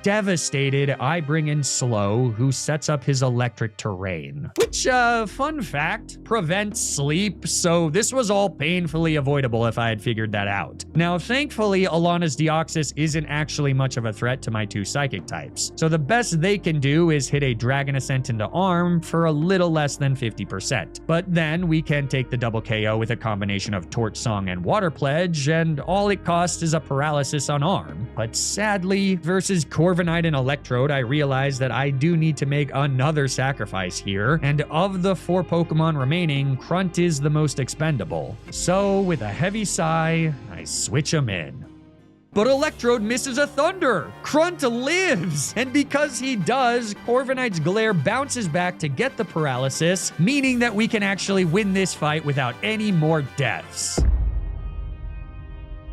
Devastated, I bring in Slow, who sets up his electric terrain. Which, fun fact, prevents sleep, so this was all painfully avoidable if I had figured that out. Now, thankfully, Alana's Deoxys isn't actually much of a threat to my two psychic types, so the best they can do is hit a Dragon Ascent into Arm for a little less than 50%. But then we can take the double KO with a combination of Torch Song and Water Pledge, and all it costs is a paralysis on Arm. But sadly, versus Corviknight and Electrode, I realize that I do need to make another sacrifice here, and of the 4 Pokemon remaining, Crunt is the most expendable. So, with a heavy sigh, I switch him in. But Electrode misses a Thunder! Crunt lives! And because he does, Corviknight's Glare bounces back to get the paralysis, meaning that we can actually win this fight without any more deaths.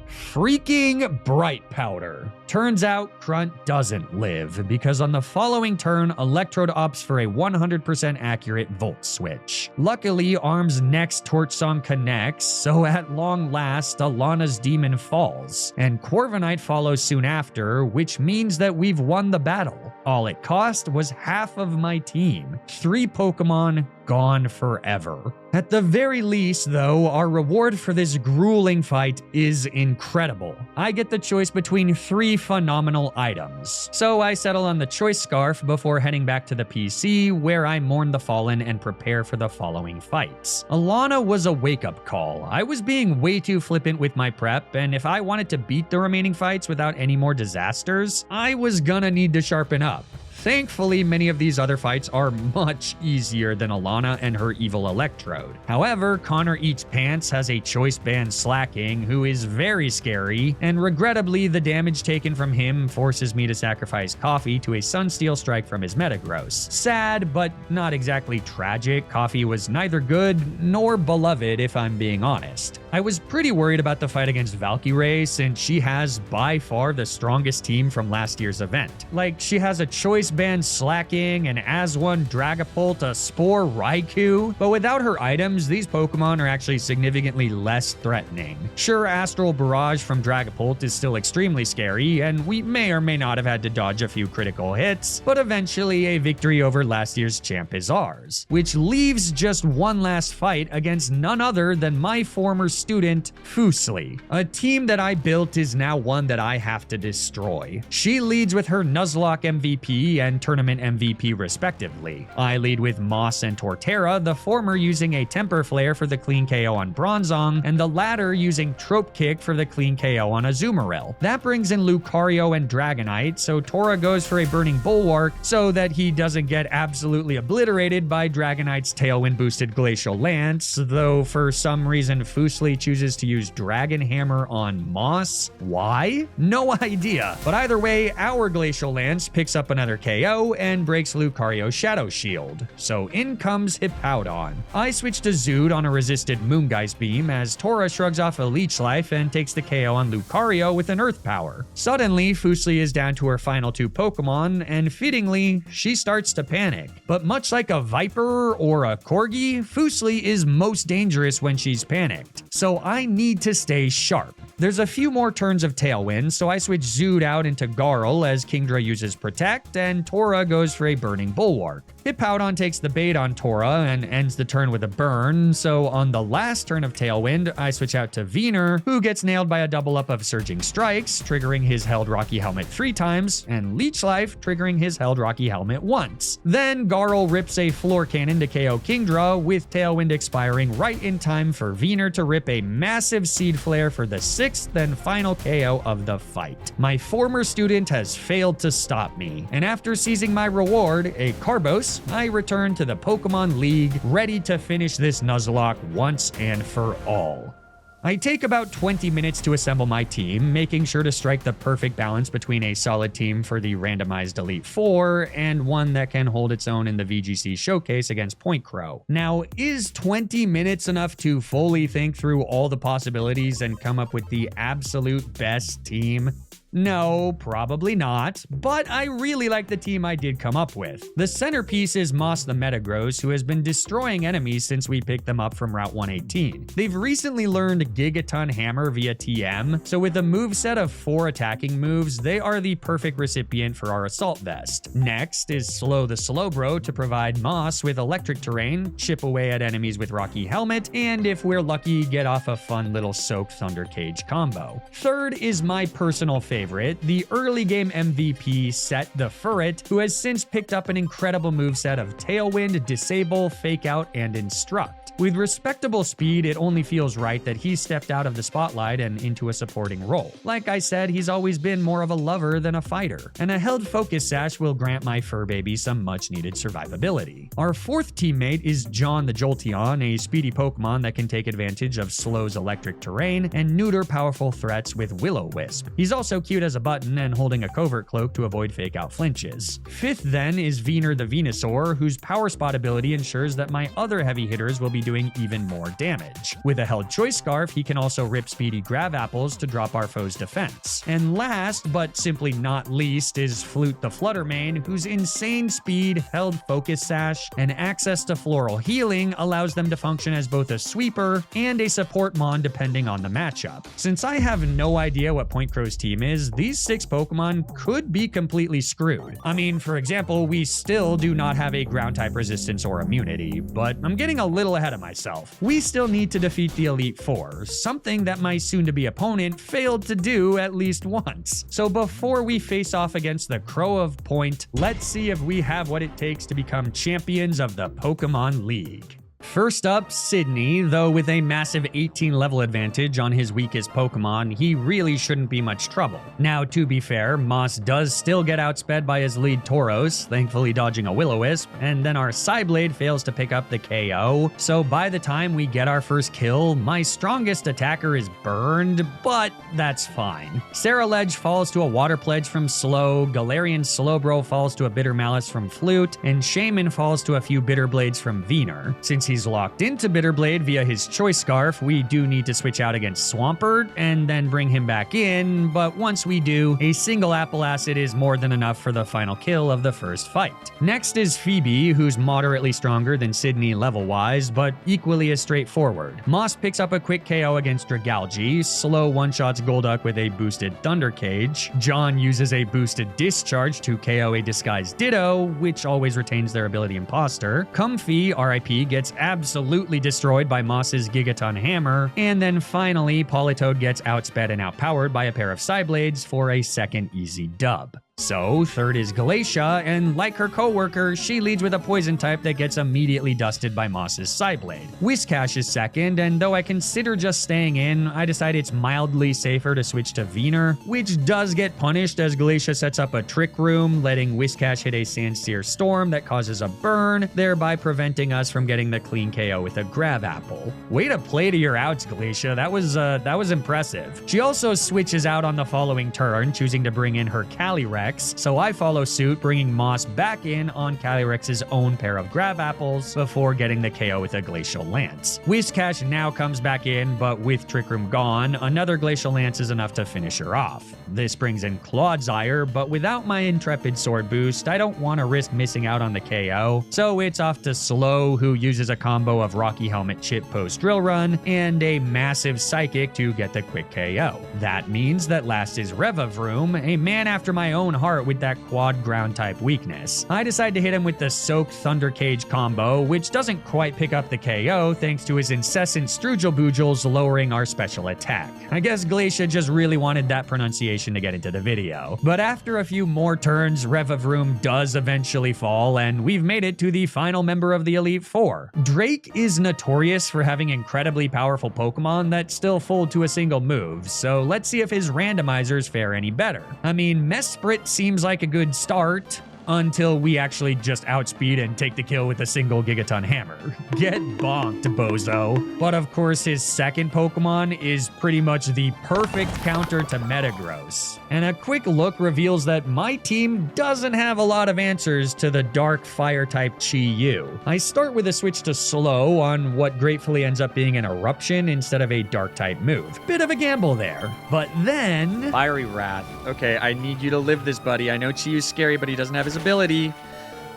Freaking Bright Powder. Turns out Crunt doesn't live, because on the following turn, Electrode opts for a 100% accurate Volt Switch. Luckily, Arm's next Torch Song connects, so at long last, Alana's Demon falls, and Corviknight follows soon after, which means that we've won the battle. All it cost was half of my team. 3 Pokemon gone forever. At the very least, though, our reward for this grueling fight is incredible. I get the choice between 3 phenomenal items. So I settle on the Choice Scarf before heading back to the PC, where I mourn the fallen and prepare for the following fights. Alana was a wake-up call. I was being way too flippant with my prep, and if I wanted to beat the remaining fights without any more disasters, I was gonna need to sharpen up. Thankfully, many of these other fights are much easier than Alana and her evil Electrode. However, Connor Eats Pants has a choice band Slacking, who is very scary, and regrettably, the damage taken from him forces me to sacrifice Coffee to a Sunsteel Strike from his Metagross. Sad, but not exactly tragic. Coffee was neither good nor beloved, if I'm being honest. I was pretty worried about the fight against Valkyrae, since she has by far the strongest team from last year's event. Like, she has a choice band Slacking, an As1 Dragapult, a Spore Raikou, but without her items, these Pokemon are actually significantly less threatening. Sure, Astral Barrage from Dragapult is still extremely scary, and we may or may not have had to dodge a few critical hits, but eventually a victory over last year's champ is ours. Which leaves just one last fight against none other than my former student, Fuslie. A team that I built is now one that I have to destroy. She leads with her Nuzlocke MVP and Tournament MVP respectively. I lead with Moss and Torterra, the former using a Temper Flare for the clean KO on Bronzong, and the latter using Trope Kick for the clean KO on Azumarill. That brings in Lucario and Dragonite, so Tora goes for a Burning Bulwark so that he doesn't get absolutely obliterated by Dragonite's Tailwind boosted Glacial Lance, though for some reason Fuslie chooses to use Dragon Hammer on Moss. Why? No idea. But either way, our Glacial Lance picks up another KO and breaks Lucario's Shadow Shield. So in comes Hippowdon. I switch to Zood on a resisted Moongeist Beam as Tora shrugs off a Leech Life and takes the KO on Lucario with an Earth Power. Suddenly, Fuslie is down to her final 2 Pokemon, and fittingly, she starts to panic. But much like a Viper or a Corgi, Fuslie is most dangerous when she's panicked. So I need to stay sharp. There's a few more turns of Tailwind, so I switch Zood out into Garl as Kingdra uses Protect, and Tora goes for a Burning Bulwark. Hippowdon takes the bait on Tora and ends the turn with a burn, so on the last turn of Tailwind, I switch out to Vener, who gets nailed by a double up of Surging Strikes, triggering his held Rocky Helmet 3 times, and Leech Life, triggering his held Rocky Helmet once. Then Garl rips a Floor Cannon to KO Kingdra, with Tailwind expiring right in time for Vener to rip a massive Seed Flare for the 6th and final KO of the fight. My former student has failed to stop me, and after seizing my reward, a Carbos, I return to the Pokemon League, ready to finish this Nuzlocke once and for all. I take about 20 minutes to assemble my team, making sure to strike the perfect balance between a solid team for the randomized Elite Four and one that can hold its own in the VGC showcase against PointCrow. Now, is 20 minutes enough to fully think through all the possibilities and come up with the absolute best team? No, probably not, but I really like the team I did come up with. The centerpiece is Moss the Metagross, who has been destroying enemies since we picked them up from Route 118. They've recently learned Gigaton Hammer via TM, so with a moveset of 4 attacking moves, they are the perfect recipient for our Assault Vest. Next is Slow the Slowbro to provide Moss with electric terrain, chip away at enemies with Rocky Helmet, and if we're lucky, get off a fun little Soak Thunder Cage combo. Third is my personal favorite, the early game MVP Set the Furret, who has since picked up an incredible moveset of Tailwind, Disable, Fake Out, and Instruct. With respectable speed, it only feels right that he stepped out of the spotlight and into a supporting role. Like I said, he's always been more of a lover than a fighter, and a held focus sash will grant my fur baby some much needed survivability. Our fourth teammate is John the Jolteon, a speedy Pokemon that can take advantage of Slow's electric terrain and neuter powerful threats with Will-O-Wisp. He's also cute as a button and holding a covert cloak to avoid fake out flinches. Fifth then is Venusaur the Venusaur, whose power spot ability ensures that my other heavy hitters will be doing even more damage. With a held choice scarf, he can also rip speedy grab apples to drop our foe's defense. And last, but simply not least, is Flute the Fluttermane, whose insane speed, held focus sash, and access to floral healing allows them to function as both a sweeper and a support mon depending on the matchup. Since I have no idea what PointCrow's team is, these 6 Pokemon could be completely screwed. I mean, for example, we still do not have a ground type resistance or immunity, but I'm getting a little ahead of myself. We still need to defeat the Elite Four, something that my soon-to-be opponent failed to do at least once. So before we face off against the Crow of Point, let's see if we have what it takes to become champions of the Pokemon League. First up, Sydney, though with a massive 18 level advantage on his weakest Pokemon, he really shouldn't be much trouble. Now, to be fair, Moss does still get outsped by his lead Tauros, thankfully dodging a Will-O-Wisp, and then our Psyblade fails to pick up the KO, so by the time we get our first kill, my strongest attacker is burned, but that's fine. Saraledge falls to a Water Pledge from Slow, Galarian Slowbro falls to a Bitter Malice from Flute, and Shaman falls to a few Bitter Blades from Venusaur. Since he's locked into Bitterblade via his Choice Scarf, we do need to switch out against Swampert and then bring him back in, but once we do, a single Apple Acid is more than enough for the final kill of the first fight. Next is Phoebe, who's moderately stronger than Sydney level-wise, but equally as straightforward. Moss picks up a quick KO against Dragalge, Slow one-shots Golduck with a boosted Thunder Cage, John uses a boosted Discharge to KO a disguised Ditto, which always retains their ability Imposter, Comfey, RIP, gets absolutely destroyed by Moss's Gigaton Hammer, and then finally, Politoed gets outsped and outpowered by a pair of Psyblades for a second easy dub. So, third is Glacia, and like her co-worker, she leads with a poison type that gets immediately dusted by Moss's Psyblade. Whiscash is second, and though I consider just staying in, I decide it's mildly safer to switch to Venusaur, which does get punished as Glacia sets up a Trick Room, letting Whiscash hit a Sandsear Storm that causes a burn, thereby preventing us from getting the clean KO with a Grab Apple. Way to play to your outs, Glacia. That was impressive. She also switches out on the following turn, choosing to bring in her Calyrex, so I follow suit, bringing Moss back in on Calyrex's own pair of Grab Apples before getting the KO with a Glacial Lance. Whiscash now comes back in, but with Trick Room gone, another Glacial Lance is enough to finish her off. This brings in Clodsire, but without my Intrepid Sword boost, I don't want to risk missing out on the KO, so it's off to Slow, who uses a combo of Rocky Helmet Chip post Drill Run and a massive Psychic to get the quick KO. That means that last is Revavroom, a man after my own heart with that quad ground type weakness. I decide to hit him with the Soaked Thunder Cage combo, which doesn't quite pick up the KO thanks to his incessant Strugel Boojles lowering our special attack. I guess Glacia just really wanted that pronunciation to get into the video. But after a few more turns, Revavroom does eventually fall, and we've made it to the final member of the Elite Four. Drake is notorious for having incredibly powerful Pokemon that still fold to a single move, so let's see if his randomizers fare any better. I mean, Mesprit seems like a good start, until we actually just outspeed and take the kill with a single Gigaton Hammer. Get bonked, bozo. But of course, his second Pokemon is pretty much the perfect counter to Metagross. And a quick look reveals that my team doesn't have a lot of answers to the dark fire-type Chi-Yu. I start with a switch to slow on what gratefully ends up being an eruption instead of a dark-type move. Bit of a gamble there. But then... Fiery Wrath. Okay, I need you to live this, buddy. I know Chi-Yu's scary, but he doesn't have his ability.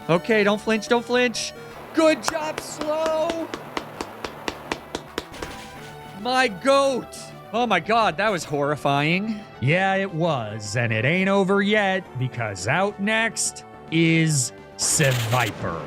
Okay, don't flinch, don't flinch. Good job, Slow! My goat! Oh my god, that was horrifying. Yeah, it was, and it ain't over yet, because out next is Seviper.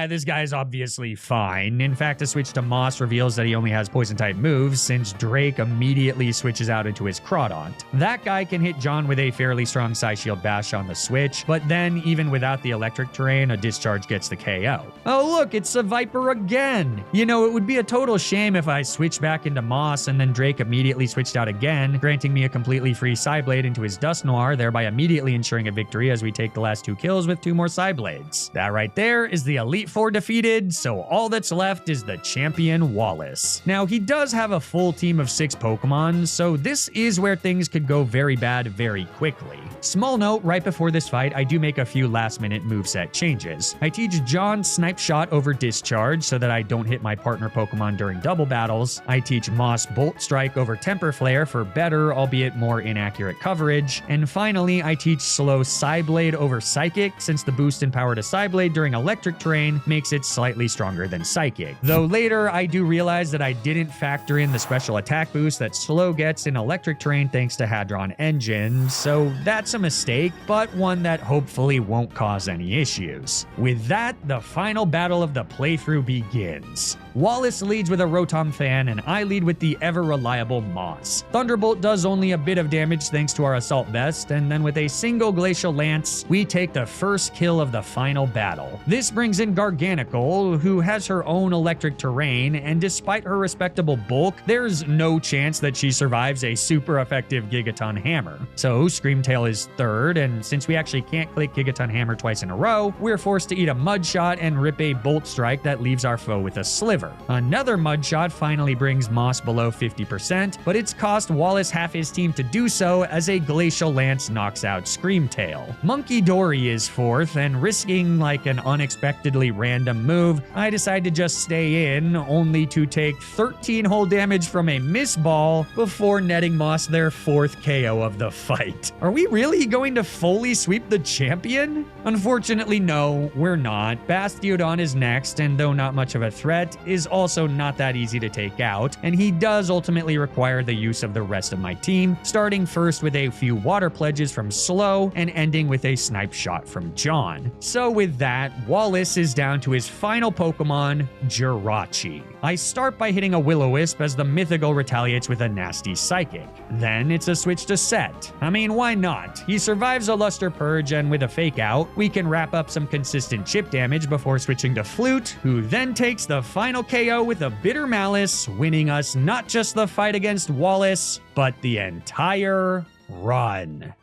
This guy's obviously fine. In fact, a switch to Moss reveals that he only has poison-type moves, since Drake immediately switches out into his Crawdaunt. That guy can hit John with a fairly strong Psy-Shield Bash on the switch, but then, even without the electric terrain, a Discharge gets the KO. Oh look, it's Seviper again! You know, it would be a total shame if I switched back into Moss and then Drake immediately switched out again, granting me a completely free Psyblade into his Dusknoir, thereby immediately ensuring a victory as we take the last 2 kills with 2 more Psyblades. That right there is the Elite Four defeated, so all that's left is the champion Wallace. Now, he does have a full team of 6 Pokemon, so this is where things could go very bad very quickly. Small note, right before this fight, I do make a few last-minute moveset changes. I teach John Snipe Shot over Discharge so that I don't hit my partner Pokemon during double battles. I teach Moss Bolt Strike over Temper Flare for better, albeit more inaccurate coverage. And finally, I teach Slow Psyblade over Psychic, since the boost in power to Psyblade during electric terrain makes it slightly stronger than Psychic. Though later, I do realize that I didn't factor in the special attack boost that Slow gets in electric terrain thanks to Hadron Engine, so that's a mistake, but one that hopefully won't cause any issues. With that, the final battle of the playthrough begins. Wallace leads with a Rotom Fan, and I lead with the ever-reliable Moss. Thunderbolt does only a bit of damage thanks to our Assault Vest, and then with a single Glacial Lance, we take the first kill of the final battle. This brings in Garganical, who has her own electric terrain, and despite her respectable bulk, there's no chance that she survives a super effective Gigaton Hammer. So Screamtail is third, and since we actually can't click Gigaton Hammer twice in a row, we're forced to eat a Mud Shot and rip a Bolt Strike that leaves our foe with a Sliver. Another Mud Shot finally brings Moss below 50%, but it's cost Wallace half his team to do so as a Glacial Lance knocks out Screamtail. Monkey Dory is fourth, and risking like an unexpectedly random move, I decide to just stay in, only to take 13 whole damage from a Miss Ball before netting Moss their 4th KO of the fight. Are we really going to fully sweep the champion? Unfortunately, no, we're not. Bastiodon is next, and though not much of a threat, is also not that easy to take out, and he does ultimately require the use of the rest of my team, starting first with a few Water Pledges from Slow, and ending with a Snipe Shot from John. So with that, Wallace is down to his final Pokemon, Jirachi. I start by hitting a Will-O-Wisp as the Mythical retaliates with a nasty Psychic. Then it's a switch to Set. I mean, why not? He survives a Luster Purge, and with a Fake Out, we can wrap up some consistent chip damage before switching to Flute, who then takes the final KO with a Bitter Malice, winning us not just the fight against Wallace, but the entire run.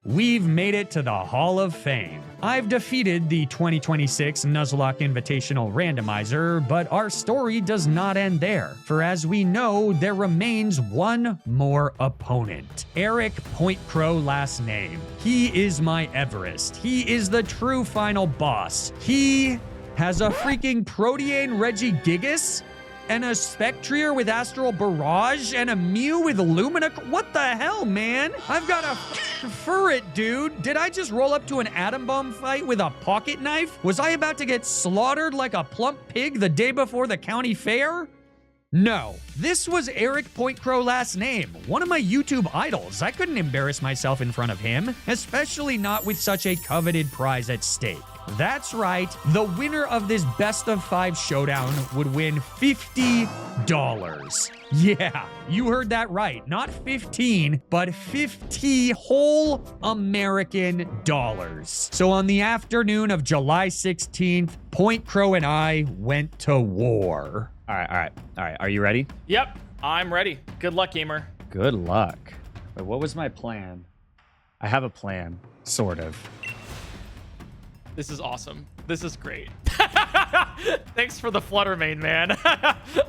We've made it to the Hall of Fame. I've defeated the 2026 Nuzlocke Invitational Randomizer, but our story does not end there. For as we know, there remains one more opponent. Eric PointCrow last name. He is my Everest. He is the true final boss. He has a freaking Protean Regigigas? And a Spectrier with Astral Barrage, and a Mew with Lumina. What the hell, man? I've got a Furret, dude. Did I just roll up to an Atom Bomb fight with a pocket knife? Was I about to get slaughtered like a plump pig the day before the county fair? No, this was Eric PointCrow last name, one of my YouTube idols. I couldn't embarrass myself in front of him, especially not with such a coveted prize at stake. That's right, the winner of this best of 5 showdown would win $50. Yeah, you heard that right. Not 15, but 50 whole American dollars. So on the afternoon of July 16th, PointCrow and I went to war. All right. Are you ready? Yep, I'm ready. Good luck, gamer. Good luck. Wait, what was my plan? I have a plan, sort of. This is awesome. This is great. Thanks for the flutter main, man.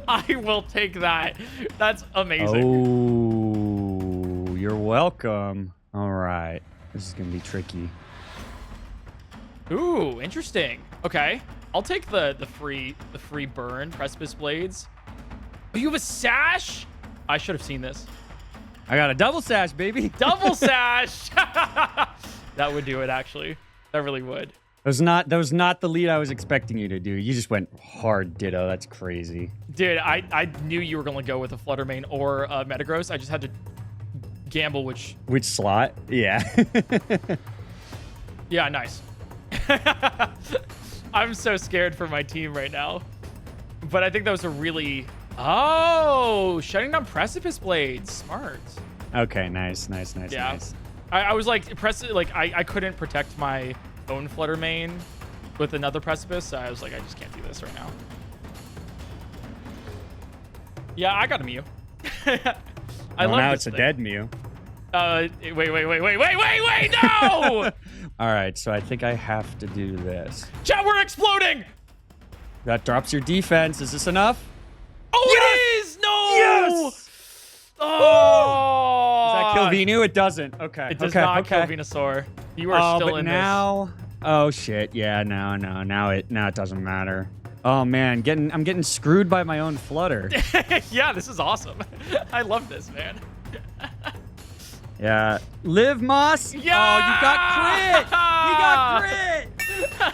I will take that. That's amazing. Oh, you're welcome. All right. This is going to be tricky. Ooh, interesting. Okay. I'll take the free burn precipice blades. Oh, you have a sash? I should have seen this. I got a double sash, baby. Double sash. That would do it, actually. That really would. That was not the lead I was expecting you to do. You just went hard ditto. That's crazy. Dude, I knew you were going to go with a flutter main or a Metagross. I just had to gamble which slot. Yeah. Yeah, nice. I'm so scared for my team right now, but I think that was a really shutting down precipice blades. Smart. Okay, nice. Yeah. I was like I couldn't protect my own flutter main with another precipice, so I was like, I just can't do this right now. Yeah, I got a Mew. I love now this it's a thing. dead Mew. Wait, no! All right, so I think I have to do this. Chat, we're exploding! That drops your defense. Is this enough? Oh, Yes! it is! No! Yes! Oh! Does that kill Venu? It doesn't. Okay. It does not kill Venusaur. You are still in now, oh shit. Yeah, no. Now it doesn't matter. Oh man, I'm getting screwed by my own flutter. this. Yeah, this is awesome. I love this, man. Yeah. Live, Moss. Yeah! Oh, you got crit.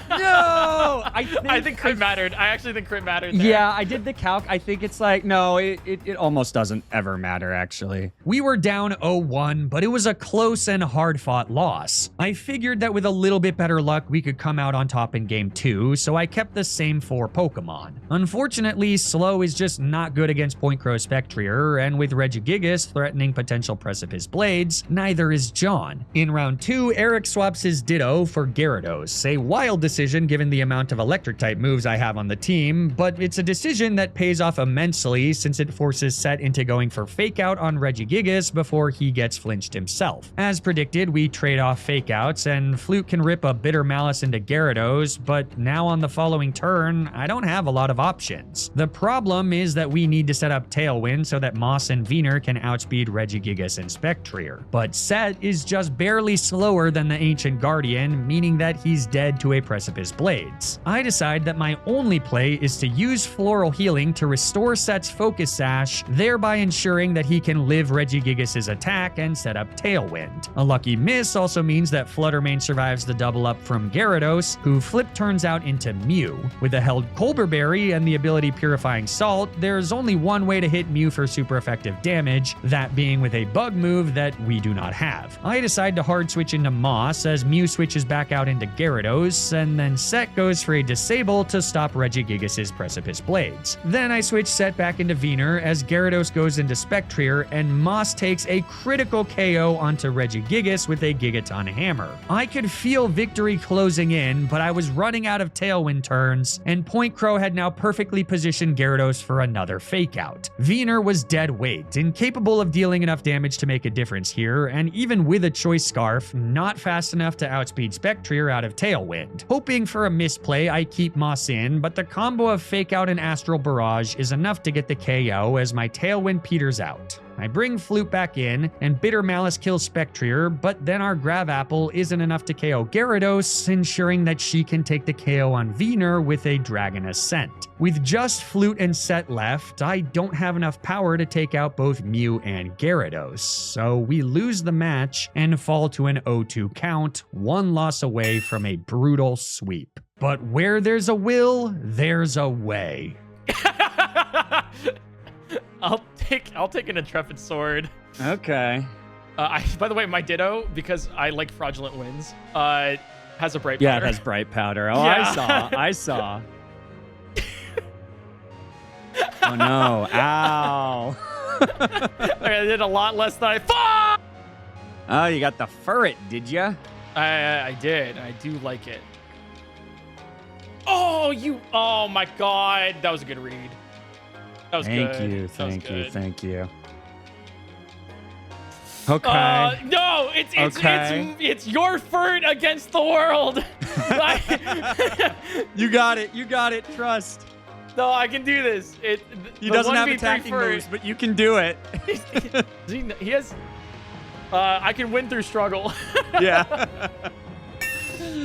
No. I think crit mattered. I actually think crit mattered there. Yeah, I did the calc. I think it's like, no, it almost doesn't ever matter, actually. We were down 0-1, but it was a close and hard-fought loss. I figured that with a little bit better luck, we could come out on top in Game 2, so I kept the same 4 Pokemon. Unfortunately, Slow is just not good against PointCrow Spectrier, and with Regigigas threatening potential Precipice Blades, neither is John. In round 2, Eric swaps his Ditto for Gyarados, a wild decision given the amount of Electric-type moves I have on the team, but it's a decision that pays off immensely since it forces Set into going for Fake Out on Regigigas before he gets flinched himself. As predicted, we trade off Fake Outs, and Flute can rip a Bitter Malice into Gyarados, but now on the following turn, I don't have a lot of options. The problem is that we need to set up Tailwind so that Moss and Vener can outspeed Regigigas and Spectrier, but Set is just barely slower than the Ancient Guardian, meaning that he's dead to a Precipice Blades. I decide that my only play is to use Floral Healing to restore Set's Focus Sash, thereby ensuring that he can live Regigigas' attack and set up Tailwind. A lucky miss also means that Fluttermane survives the double up from Gyarados, who flip turns out into Mew. With a held Colbur Berry and the ability Purifying Salt, there's only one way to hit Mew for super effective damage, that being with a bug move that we do not have. I decide to hard switch into Moss as Mew switches back out into Gyarados, and then Set goes for a Disable to stop Regigigas' Precipice Blades. Then I switch Set back into Vener as Gyarados goes into Spectrier, and Moss takes a critical KO onto Regigigas with a Gigaton Hammer. I could feel victory closing in, but I was running out of Tailwind turns, and PointCrow had now perfectly positioned Gyarados for another Fake Out. Vener was dead weight, incapable of dealing enough damage to make a difference here, and even with a Choice Scarf, not fast enough to outspeed Spectrier out of Tailwind. Hoping for a misplay, I keep Moss in, but the combo of Fake Out and Astral Barrage is enough to get the KO as my Tailwind peters out. I bring Flute back in, and Bitter Malice kills Spectrier, but then our Grav Apple isn't enough to KO Gyarados, ensuring that she can take the KO on Vener with a Dragon Ascent. With just Flute and Set left, I don't have enough power to take out both Mew and Gyarados, so we lose the match and fall to an 0-2 count, one loss away from a brutal sweep. But where there's a will, there's a way. I'll take an Intrepid Sword. Okay. By the way, my Ditto, because I like Fraudulent Winds, has a Bright Powder. Yeah, it has Bright Powder. Oh, Yeah. I saw. Oh no. Ow. I did a lot less than I thought. Oh, you got the Furret, did ya? I did. I do like it. Oh my God. That was a good read. That was good. Thank you. Okay. No, it's your furt against the world. You got it. Trust. No, I can do this. He doesn't have attacking moves, but you can do it. He has. I can win through struggle. Yeah.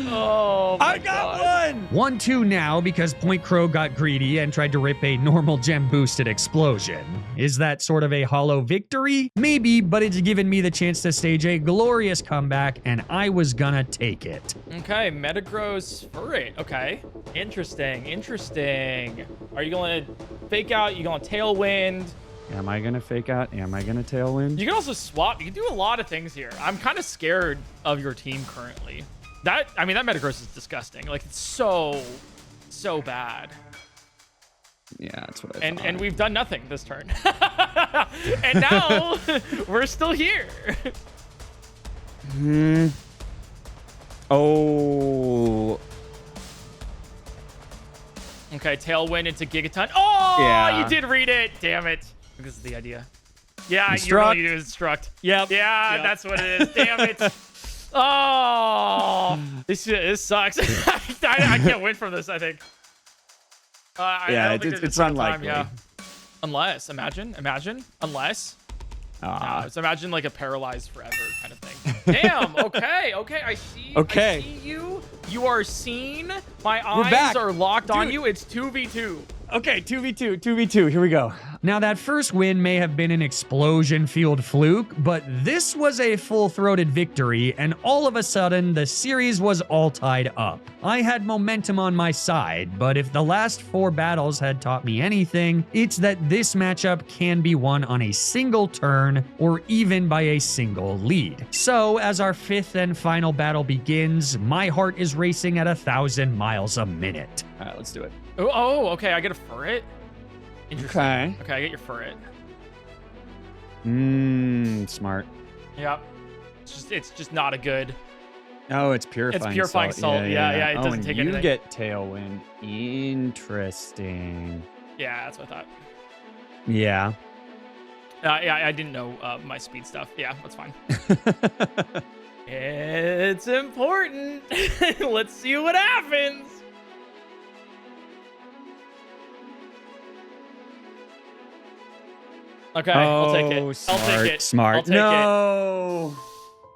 Oh, my I got God. one! 1-2 now because PointCrow got greedy and tried to rip a normal gem-boosted explosion. Is that sort of a hollow victory? Maybe, but it's given me the chance to stage a glorious comeback, and I was gonna take it. Okay, Metagross Furret. Okay. Interesting. Are you going to fake out? You going to Tailwind? Am I gonna fake out? Am I gonna tailwind? You can also swap. You can do a lot of things here. I'm kind of scared of your team currently. That Metagross is disgusting. Like, it's so bad. Yeah, that's what I thought. And we've done nothing this turn. And now we're still here. Oh. Okay, Tailwind into Gigaton. Oh, Yeah. you did read it. Damn it. This is the idea. Yeah, you Instruct. really do instruct. Yep. Yeah, that's what it is. Damn it. Oh, this sucks. I can't win from this, I think. Yeah, I don't think it's there's enough time, unlikely. yeah. Unless, imagine. Unless. No, so imagine like a paralyzed forever kind of thing. Damn. Okay. I see. Okay. I see you. You are seen. My eyes back. are locked on Dude. you. It's 2v2. Okay, 2v2. Here we go. Now, that first win may have been an explosion-fueled fluke, but this was a full-throated victory, and all of a sudden, the series was all tied up. I had momentum on my side, but if the last 4 battles had taught me anything, it's that this matchup can be won on a single turn or even by a single lead. So, as our 5th and final battle begins, my heart is racing at 1,000 miles a minute. All right, let's do it. Oh, okay. I get a Furret. Interesting. Okay. Okay, I get your Furret. Smart. Yep. It's just not a good. Oh, it's purifying salt. It's purifying salt. Yeah, it doesn't and take you anything. get tailwind. Interesting. Yeah, that's what I thought. Yeah. Yeah, I didn't know my speed stuff. Yeah, that's fine. It's important. Let's see what happens. Okay, I'll take it. I'll take it. Smart. I'll take it. No.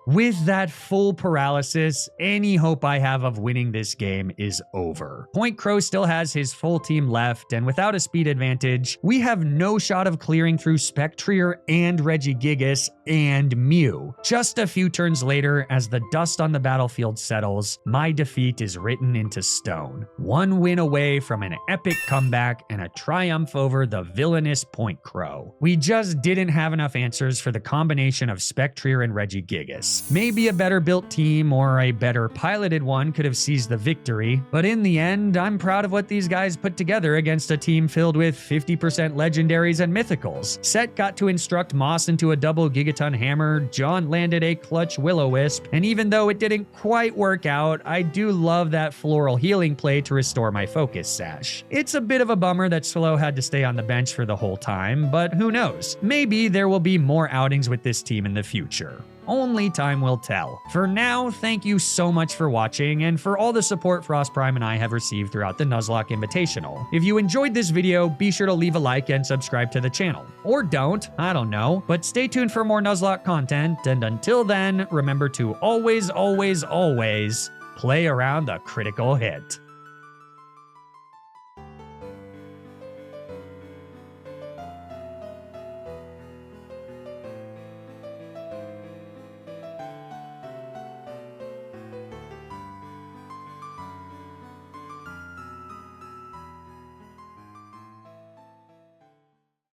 With that full paralysis, any hope I have of winning this game is over. PointCrow still has his full team left, and without a speed advantage, we have no shot of clearing through Spectrier and Regigigas and Mew. Just a few turns later, as the dust on the battlefield settles, my defeat is written into stone. 1 win away from an epic comeback and a triumph over the villainous PointCrow. We just didn't have enough answers for the combination of Spectrier and Regigigas. Maybe a better built team or a better piloted one could have seized the victory, but in the end, I'm proud of what these guys put together against a team filled with 50% legendaries and mythicals. Set got to instruct Moss into a double Gigaton hammer, John landed a clutch Will-O-Wisp, and even though it didn't quite work out, I do love that floral healing play to restore my focus sash. It's a bit of a bummer that Slow had to stay on the bench for the whole time, but who knows? Maybe there will be more outings with this team in the future. Only time will tell. For now, thank you so much for watching and for all the support FrostPrime and I have received throughout the Nuzlocke Invitational. If you enjoyed this video, be sure to leave a like and subscribe to the channel. Or don't, I don't know, but stay tuned for more Nuzlocke content, and until then, remember to always, always, always play around the critical hit.